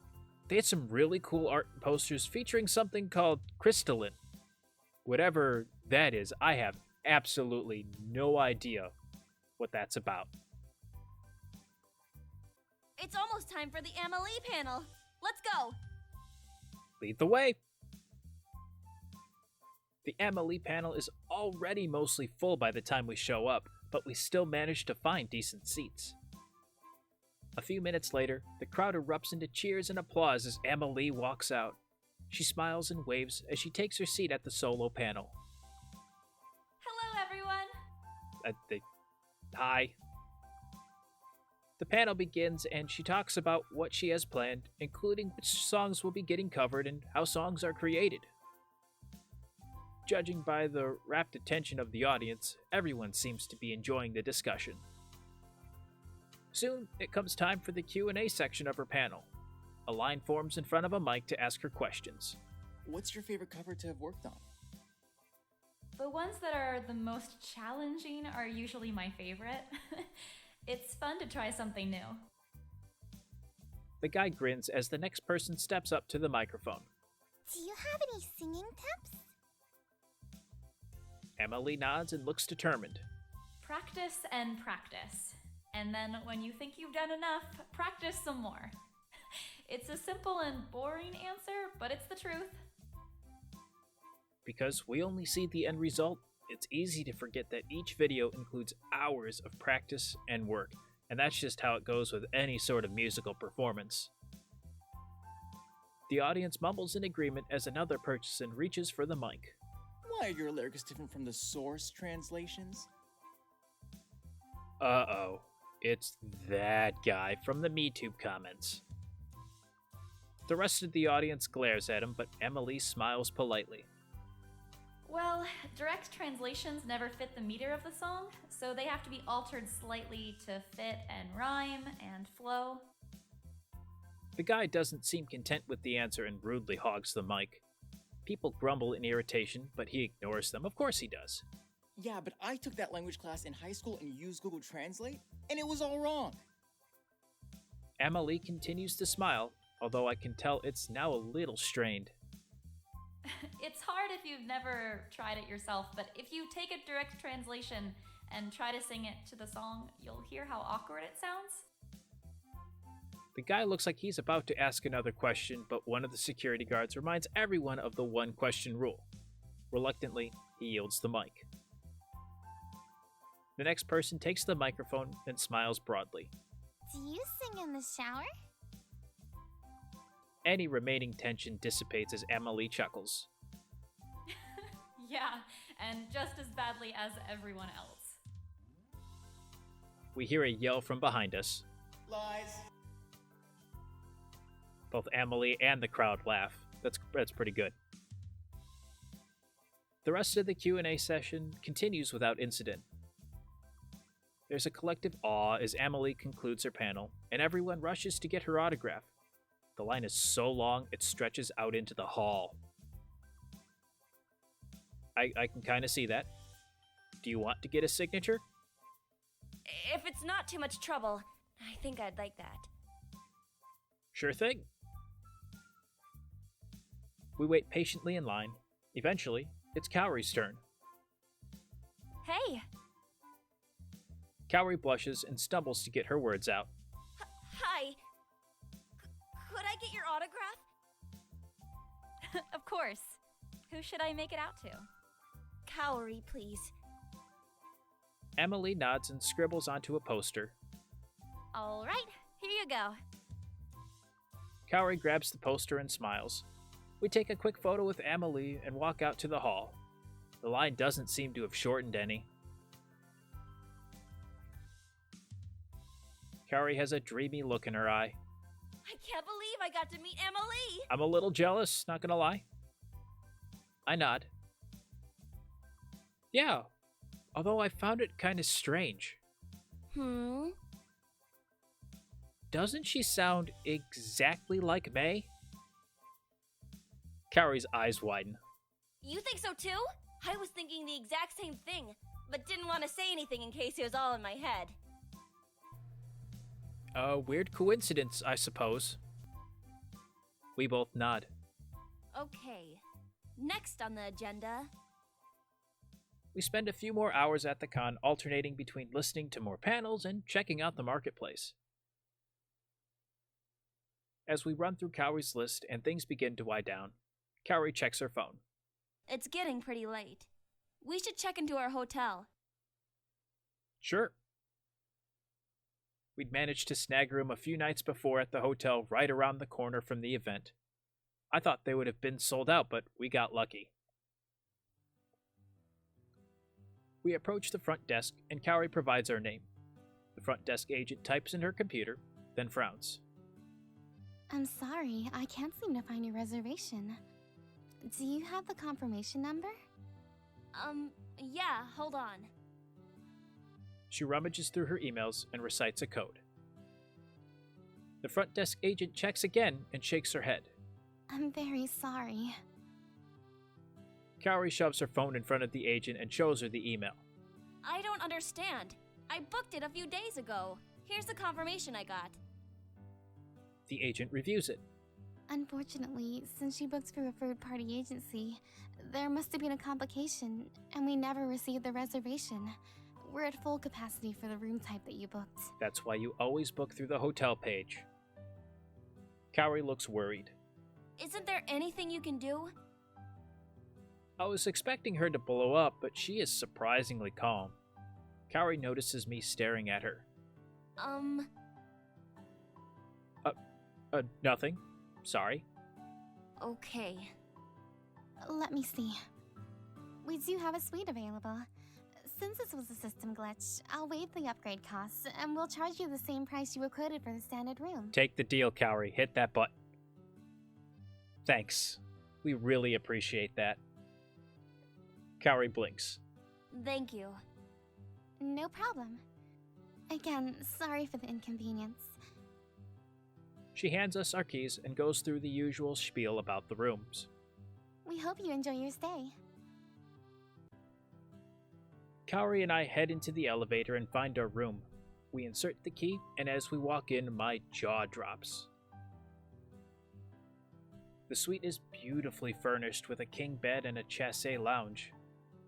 They had some really cool art and posters featuring something called crystalline. Whatever that is, I have absolutely no idea what that's about. It's almost time for the Amelie panel. Let's go. Lead the way. The Amelie panel is already mostly full by the time we show up, but we still manage to find decent seats. A few minutes later, the crowd erupts into cheers and applause as Amelie walks out. She smiles and waves as she takes her seat at the solo panel. Hello, everyone. Hi. The panel begins and she talks about what she has planned, including which songs will be getting covered and how songs are created. Judging by the rapt attention of the audience, everyone seems to be enjoying the discussion. Soon, it comes time for the Q&A section of her panel. A line forms in front of a mic to ask her questions. What's your favorite cover to have worked on? The ones that are the most challenging are usually my favorite. It's fun to try something new. The guy grins as the next person steps up to the microphone. Do you have any singing tips? Amelie nods and looks determined. Practice and practice. And then when you think you've done enough, practice some more. It's a simple and boring answer, but it's the truth. Because we only see the end result, it's easy to forget that each video includes hours of practice and work, and that's just how it goes with any sort of musical performance. The audience mumbles in agreement as another person reaches for the mic. Why are your lyrics different from the source translations? Uh-oh. It's that guy from the MeTube comments. The rest of the audience glares at him, but Amelie smiles politely. Well, direct translations never fit the meter of the song, so they have to be altered slightly to fit and rhyme and flow. The guy doesn't seem content with the answer and rudely hogs the mic. People grumble in irritation, but he ignores them. Of course he does. Yeah, but I took that language class in high school and used Google Translate, and it was all wrong. Amelie continues to smile, although I can tell it's now a little strained. It's hard if you've never tried it yourself, but if you take a direct translation and try to sing it to the song, you'll hear how awkward it sounds. The guy looks like he's about to ask another question, but one of the security guards reminds everyone of the one-question rule. Reluctantly, he yields the mic. The next person takes the microphone and smiles broadly. Do you sing in the shower? Any remaining tension dissipates as Amelie chuckles. Yeah, and just as badly as everyone else. We hear a yell from behind us. Lies. Both Amelie and the crowd laugh. That's pretty good. The rest of the Q&A session continues without incident. There's a collective awe as Amelie concludes her panel, and everyone rushes to get her autograph. The line is so long, it stretches out into the hall. I can kind of see that. Do you want to get a signature? If it's not too much trouble, I think I'd like that. Sure thing. We wait patiently in line. Eventually, it's Kaori's turn. Hey! Kaori blushes and stumbles to get her words out. Hi! Could I get your autograph? Of course. Who should I make it out to? Kaori, please. Amelie nods and scribbles onto a poster. All right, here you go. Kaori grabs the poster and smiles. We take a quick photo with Amelie and walk out to the hall. The line doesn't seem to have shortened any. Kaori has a dreamy look in her eye. I can't believe I got to meet Amelie! I'm a little jealous, not gonna lie. I nod. Yeah, although I found it kind of strange. Doesn't she sound exactly like May? Kaori's eyes widen. You think so too? I was thinking the exact same thing, but didn't want to say anything in case it was all in my head. A weird coincidence, I suppose. We both nod. Okay, next on the agenda... We spend a few more hours at the con, alternating between listening to more panels and checking out the marketplace. As we run through Kaori's list and things begin to wind down, Kaori checks her phone. It's getting pretty late. We should check into our hotel. Sure. We'd managed to snag a room a few nights before at the hotel right around the corner from the event. I thought they would have been sold out, but we got lucky. We approach the front desk, and Kaori provides our name. The front desk agent types in her computer, then frowns. I'm sorry, I can't seem to find your reservation. Do you have the confirmation number? Yeah, hold on. She rummages through her emails and recites a code. The front desk agent checks again and shakes her head. I'm very sorry. Kaori shoves her phone in front of the agent and shows her the email. I don't understand. I booked it a few days ago. Here's the confirmation I got. The agent reviews it. Unfortunately, since you booked through a third-party agency, there must have been a complication, and we never received the reservation. We're at full capacity for the room type that you booked. That's why you always book through the hotel page. Kaori looks worried. Isn't there anything you can do? I was expecting her to blow up, but she is surprisingly calm. Kaori notices me staring at her. Nothing. Sorry. Okay. Let me see. We do have a suite available. Since this was a system glitch, I'll waive the upgrade costs, and we'll charge you the same price you were quoted for the standard room. Take the deal, Kaori. Hit that button. Thanks. We really appreciate that. Kaori blinks. Thank you. No problem. Again, sorry for the inconvenience. She hands us our keys and goes through the usual spiel about the rooms. We hope you enjoy your stay. Kaori and I head into the elevator and find our room. We insert the key, and as we walk in, my jaw drops. The suite is beautifully furnished with a king bed and a chaise lounge.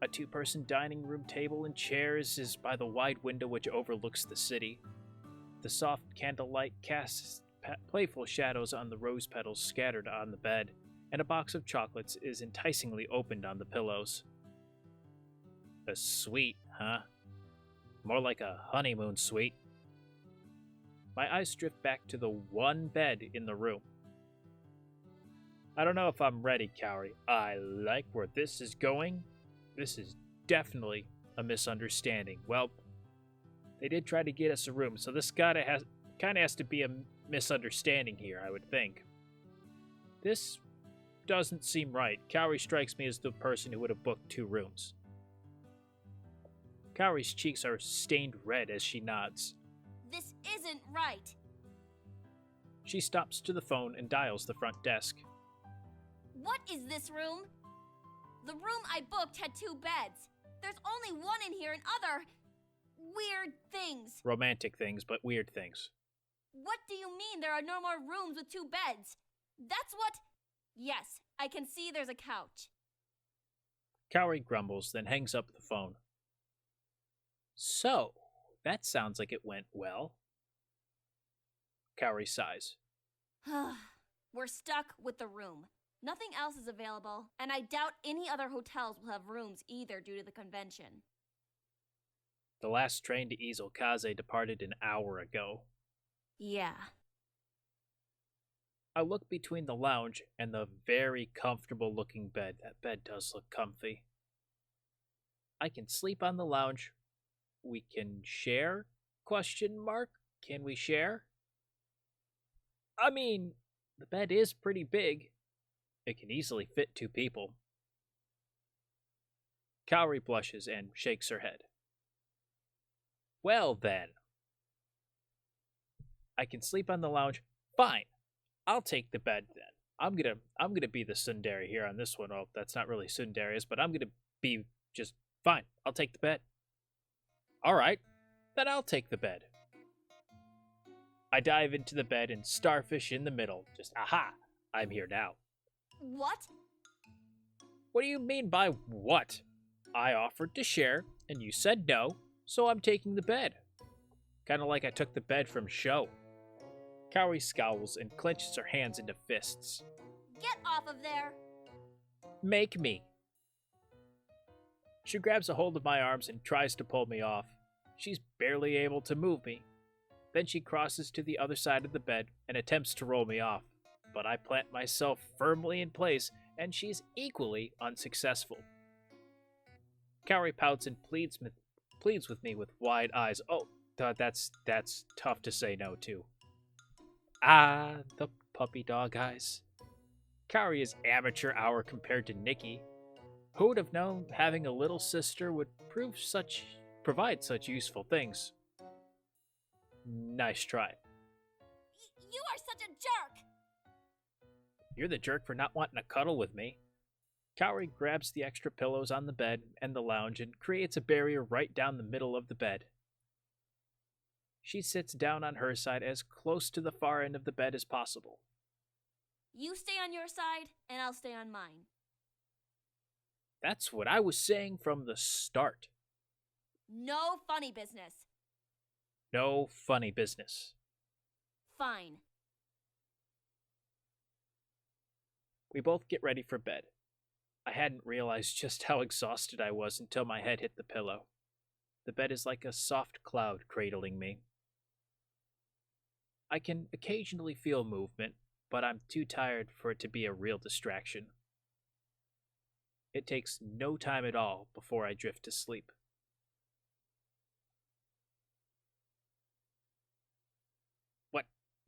A two-person dining room table and chairs is by the wide window which overlooks the city. The soft candlelight casts playful shadows on the rose petals scattered on the bed, and a box of chocolates is enticingly opened on the pillows. A suite, huh? More like a honeymoon suite. My eyes drift back to the one bed in the room. I don't know if I'm ready, Kaori. I like where this is going. This is definitely a misunderstanding. Well, they did try to get us a room, so this kind of has to be a misunderstanding here, I would think. This doesn't seem right. Kaori strikes me as the person who would have booked 2 rooms. Kaori's cheeks are stained red as she nods. This isn't right. She stops to the phone and dials the front desk. What is this room? The room I booked had 2 beds. There's only one in here and other weird things. Romantic things, but weird things. What do you mean there are no more rooms with 2 beds? That's what... Yes, I can see there's a couch. Kaori grumbles, then hangs up the phone. So, that sounds like it went well. Kaori sighs. We're stuck with the room. Nothing else is available, and I doubt any other hotels will have rooms either due to the convention. The last train to Izukaze departed an hour ago. Yeah. I look between the lounge and the very comfortable-looking bed. That bed does look comfy. I can sleep on the lounge. We can share? Can we share? I mean, the bed is pretty big. It can easily fit 2 people. Kaori blushes and shakes her head. Well then. I can sleep on the lounge. Fine. I'll take the bed then. I'm gonna be the tsundere here on this one. Oh, that's not really tsunderes, but I'm gonna be just fine. I'll take the bed. Alright, then I'll take the bed. I dive into the bed and starfish in the middle. Just, aha, I'm here now. What? What do you mean by what? I offered to share, and you said no, so I'm taking the bed. Kinda like I took the bed from Sho. Kaori scowls and clenches her hands into fists. Get off of there! Make me. She grabs a hold of my arms and tries to pull me off. She's barely able to move me. Then she crosses to the other side of the bed and attempts to roll me off, but I plant myself firmly in place, and she's equally unsuccessful. Kaori pouts and pleads with me with wide eyes. Oh, that's tough to say no to. Ah, the puppy dog eyes. Kaori is amateur hour compared to Nikki. Who would have known having a little sister would provide such useful things? Nice try. You are such a jerk! You're the jerk for not wanting to cuddle with me. Kaori grabs the extra pillows on the bed and the lounge and creates a barrier right down the middle of the bed. She sits down on her side as close to the far end of the bed as possible. You stay on your side, and I'll stay on mine. That's what I was saying from the start. No funny business. No funny business. Fine. We both get ready for bed. I hadn't realized just how exhausted I was until my head hit the pillow. The bed is like a soft cloud cradling me. I can occasionally feel movement, but I'm too tired for it to be a real distraction. It takes no time at all before I drift to sleep.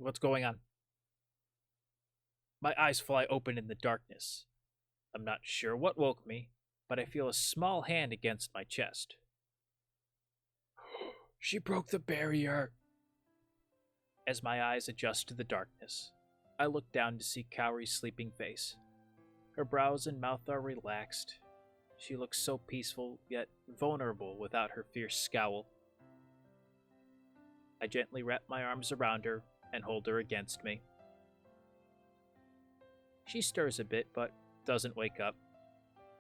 What's going on? My eyes fly open in the darkness. I'm not sure what woke me, but I feel a small hand against my chest. She broke the barrier! As my eyes adjust to the darkness, I look down to see Kaori's sleeping face. Her brows and mouth are relaxed. She looks so peaceful, yet vulnerable without her fierce scowl. I gently wrap my arms around her and hold her against me. She stirs a bit, but doesn't wake up.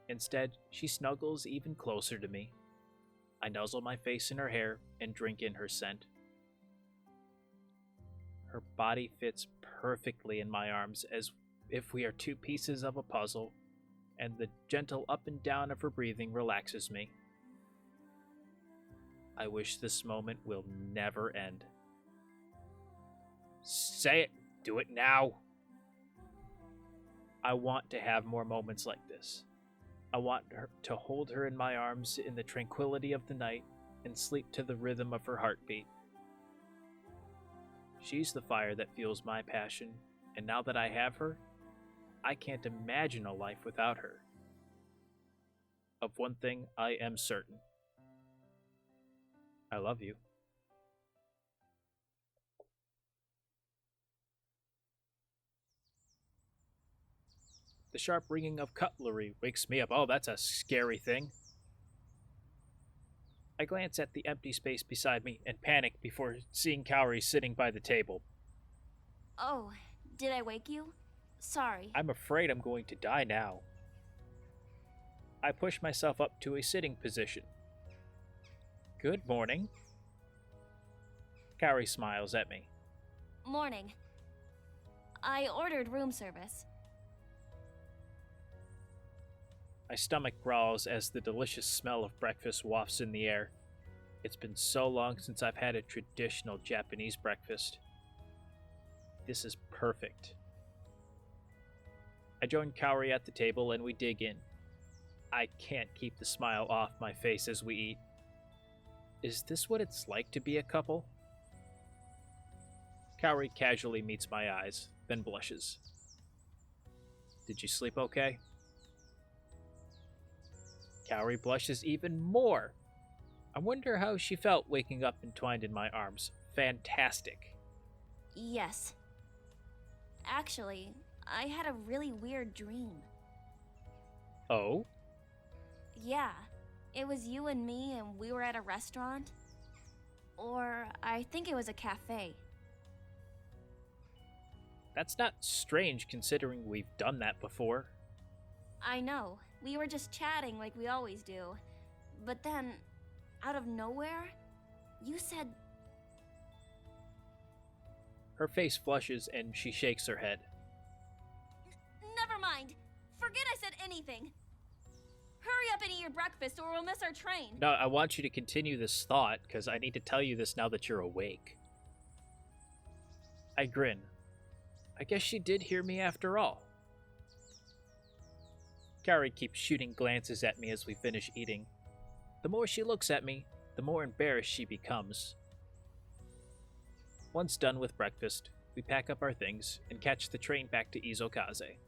Instead, she snuggles even closer to me. I nuzzle my face in her hair and drink in her scent. Her body fits perfectly in my arms, as if we are two pieces of a puzzle, and the gentle up and down of her breathing relaxes me. I wish this moment will never end. Say it! Do it now! I want to have more moments like this. I want her to hold her in my arms in the tranquility of the night and sleep to the rhythm of her heartbeat. She's the fire that fuels my passion, and now that I have her, I can't imagine a life without her. Of one thing I am certain. I love you. The sharp ringing of cutlery wakes me up. Oh, that's a scary thing. I glance at the empty space beside me and panic before seeing Kaori sitting by the table. Oh, did I wake you? Sorry. I'm afraid I'm going to die now. I push myself up to a sitting position. Good morning. Kaori smiles at me. Morning. I ordered room service. My stomach growls as the delicious smell of breakfast wafts in the air. It's been so long since I've had a traditional Japanese breakfast. This is perfect. I join Kaori at the table and we dig in. I can't keep the smile off my face as we eat. Is this what it's like to be a couple? Kaori casually meets my eyes, then blushes. Did you sleep okay? Kaori blushes even more. I wonder how she felt waking up entwined in my arms. Fantastic. Yes. Actually, I had a really weird dream. Oh? Yeah. It was you and me, and we were at a restaurant. Or I think it was a cafe. That's not strange considering we've done that before. I know. We were just chatting like we always do. But then, out of nowhere, you said... Her face flushes and she shakes her head. Never mind. Forget I said anything. Hurry up and eat your breakfast or we'll miss our train. No, I want you to continue this thought because I need to tell you this now that you're awake. I grin. I guess she did hear me after all. Kaori keeps shooting glances at me as we finish eating. The more she looks at me, the more embarrassed she becomes. Once done with breakfast, we pack up our things and catch the train back to Izokaze.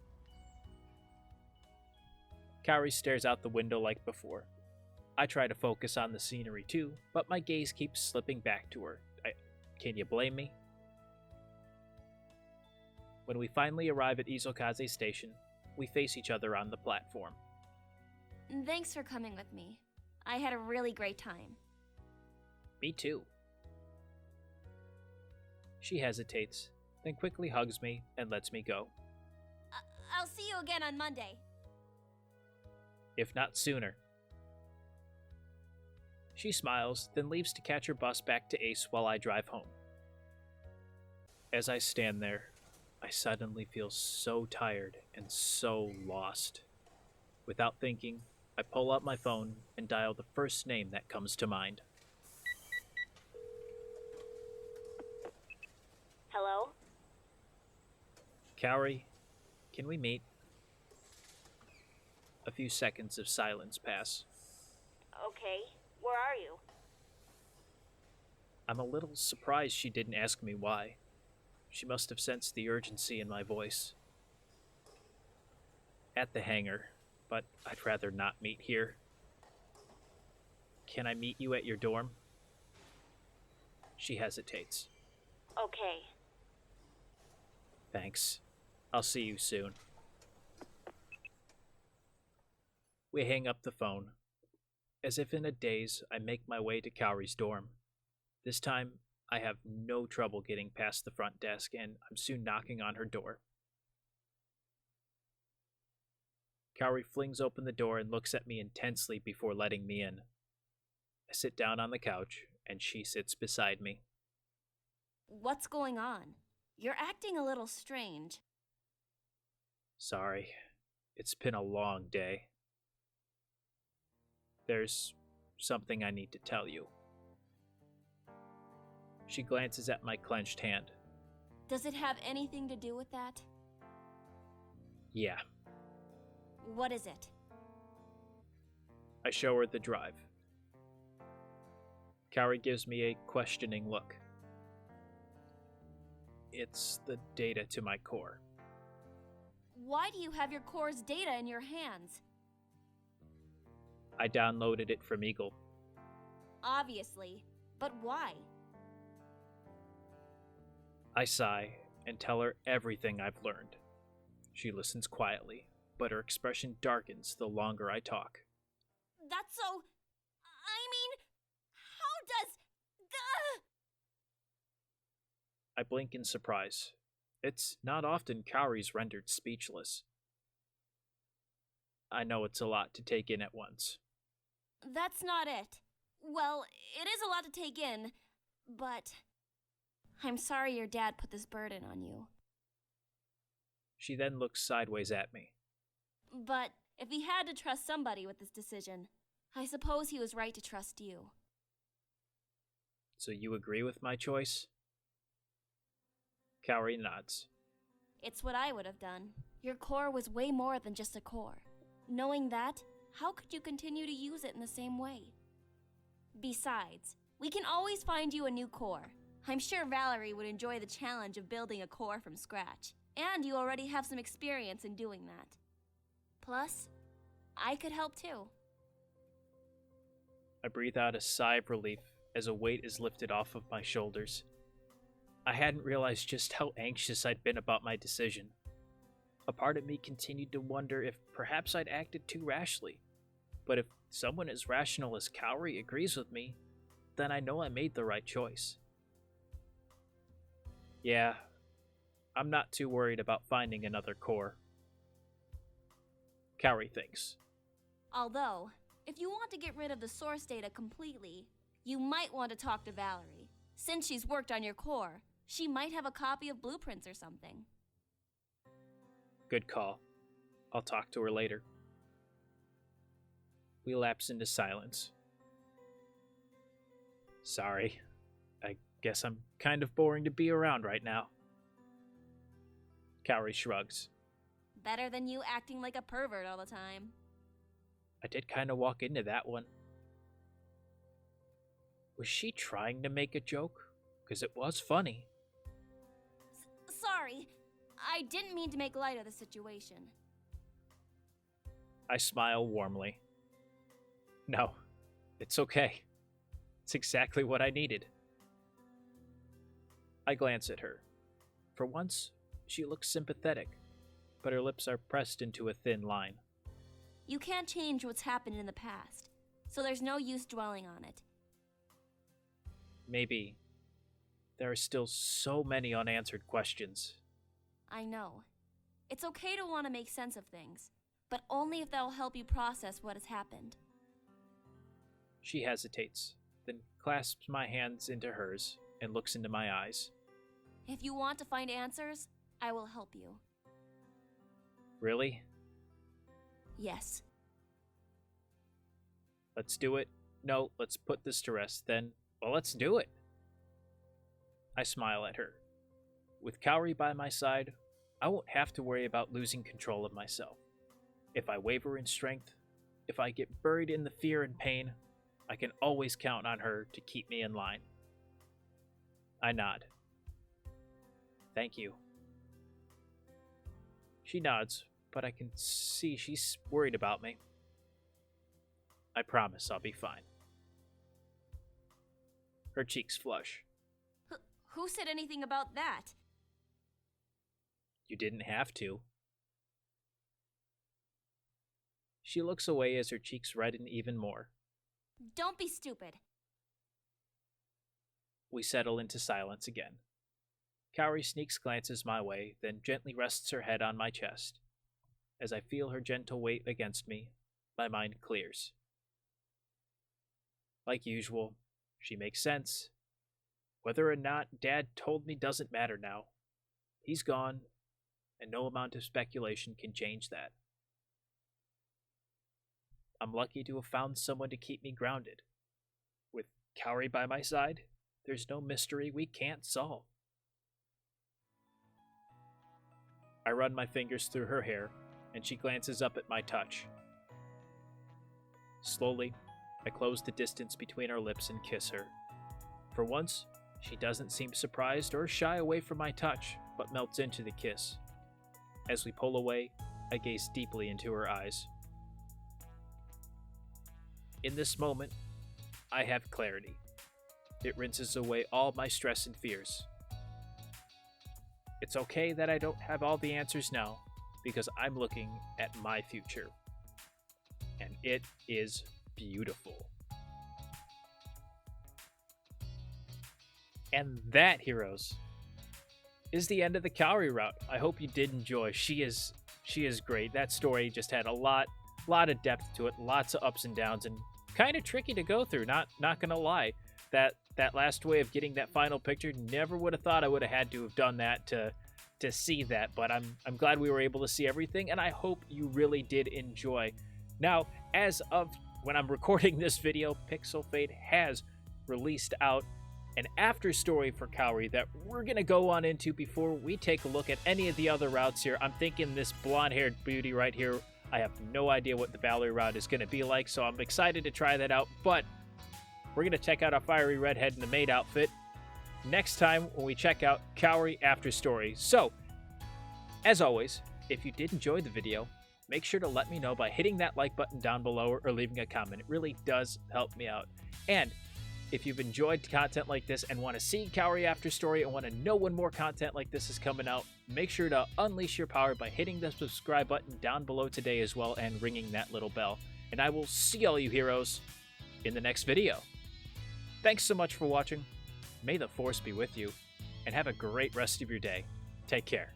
Kaori stares out the window like before. I try to focus on the scenery too, but my gaze keeps slipping back to her. Can you blame me? When we finally arrive at Izokaze Station, we face each other on the platform. Thanks for coming with me. I had a really great time. Me too. She hesitates, then quickly hugs me and lets me go. I'll see you again on Monday. If not sooner. She smiles, then leaves to catch her bus back to Ace while I drive home. As I stand there, I suddenly feel so tired and so lost. Without thinking, I pull out my phone and dial the first name that comes to mind. Hello? Kaori, can we meet? A few seconds of silence pass. Okay, where are you? I'm a little surprised she didn't ask me why. She must have sensed the urgency in my voice. At the hangar, but I'd rather not meet here. Can I meet you at your dorm? She hesitates. Okay. Thanks. I'll see you soon. We hang up the phone. As if in a daze, I make my way to Kaori's dorm. This time, I have no trouble getting past the front desk, and I'm soon knocking on her door. Kaori flings open the door and looks at me intensely before letting me in. I sit down on the couch, and she sits beside me. What's going on? You're acting a little strange. Sorry, it's been a long day. There's something I need to tell you. She glances at my clenched hand. Does it have anything to do with that? Yeah. What is it? I show her the drive. Kaori gives me a questioning look. It's the data to my core. Why do you have your core's data in your hands? I downloaded it from Eagle. Obviously, but why? I sigh and tell her everything I've learned. She listens quietly, but her expression darkens the longer I talk. That's so... I mean, how does... Gah! I blink in surprise. It's not often Kaori's rendered speechless. I know it's a lot to take in at once. That's not it. Well, it is a lot to take in, but... I'm sorry your dad put this burden on you. She then looks sideways at me. But if he had to trust somebody with this decision, I suppose he was right to trust you. So you agree with my choice? Kaori nods. It's what I would have done. Your core was way more than just a core. Knowing that, how could you continue to use it in the same way? Besides, we can always find you a new core. I'm sure Valerie would enjoy the challenge of building a core from scratch, and you already have some experience in doing that. Plus, I could help too. I breathe out a sigh of relief as a weight is lifted off of my shoulders. I hadn't realized just how anxious I'd been about my decision. A part of me continued to wonder if perhaps I'd acted too rashly. But if someone as rational as Kaori agrees with me, then I know I made the right choice. Yeah, I'm not too worried about finding another core. Kaori thinks. Although, if you want to get rid of the source data completely, you might want to talk to Valerie. Since she's worked on your core, she might have a copy of blueprints or something. Good call. I'll talk to her later. We lapse into silence. Sorry. I guess I'm kind of boring to be around right now. Kaori shrugs. Better than you acting like a pervert all the time. I did kind of walk into that one. Was she trying to make a joke? Because it was funny. Sorry, I didn't mean to make light of the situation. I smile warmly. No, it's okay. It's exactly what I needed. I glance at her. For once, she looks sympathetic, but her lips are pressed into a thin line. You can't change what's happened in the past, so there's no use dwelling on it. Maybe. There are still so many unanswered questions. I know. It's okay to want to make sense of things, but only if that will help you process what has happened. She hesitates, then clasps my hands into hers and looks into my eyes. If you want to find answers, I will help you. Really? Yes. Let's do it. No, let's put this to rest. Then, well, let's do it. I smile at her. With Kaori by my side, I won't have to worry about losing control of myself. If I waver in strength, if I get buried in the fear and pain, I can always count on her to keep me in line. I nod. Thank you. She nods, but I can see she's worried about me. I promise I'll be fine. Her cheeks flush. Who said anything about that? You didn't have to. She looks away as her cheeks redden even more. Don't be stupid. We settle into silence again. Kaori sneaks glances my way, then gently rests her head on my chest. As I feel her gentle weight against me, my mind clears. Like usual, she makes sense. Whether or not Dad told me doesn't matter now. He's gone, and no amount of speculation can change that. I'm lucky to have found someone to keep me grounded. With Kaori by my side, there's no mystery we can't solve. I run my fingers through her hair, and she glances up at my touch. Slowly, I close the distance between our lips and kiss her. For once, she doesn't seem surprised or shy away from my touch, but melts into the kiss. As we pull away, I gaze deeply into her eyes. In this moment, I have clarity. It rinses away all my stress and fears. It's okay that I don't have all the answers now, because I'm looking at my future. And it is beautiful. And that, heroes, is the end of the Kaori route. I hope you did enjoy. She is great. That story just had a lot of depth to it, lots of ups and downs, and kind of tricky to go through, not gonna lie. That last way of getting that final picture, never would have thought I would have had to have done that to see that, but I'm glad we were able to see everything, and I hope you really did enjoy. Now, as of when I'm recording this video, PixelFade has released out an after story for Kaori that we're gonna go on into before we take a look at any of the other routes here. I'm thinking this blonde-haired beauty right here, I have no idea what the Valerie route is gonna be like, so I'm excited to try that out, but we're gonna check out our fiery redhead in the maid outfit next time when we check out Kaori After Story. So, as always, if you did enjoy the video, make sure to let me know by hitting that like button down below or leaving a comment. It really does help me out. And if you've enjoyed content like this and want to see Kaori After Story and want to know when more content like this is coming out, make sure to unleash your power by hitting the subscribe button down below today as well and ringing that little bell. And I will see all you heroes in the next video. Thanks so much for watching. May the Force be with you, and have a great rest of your day. Take care.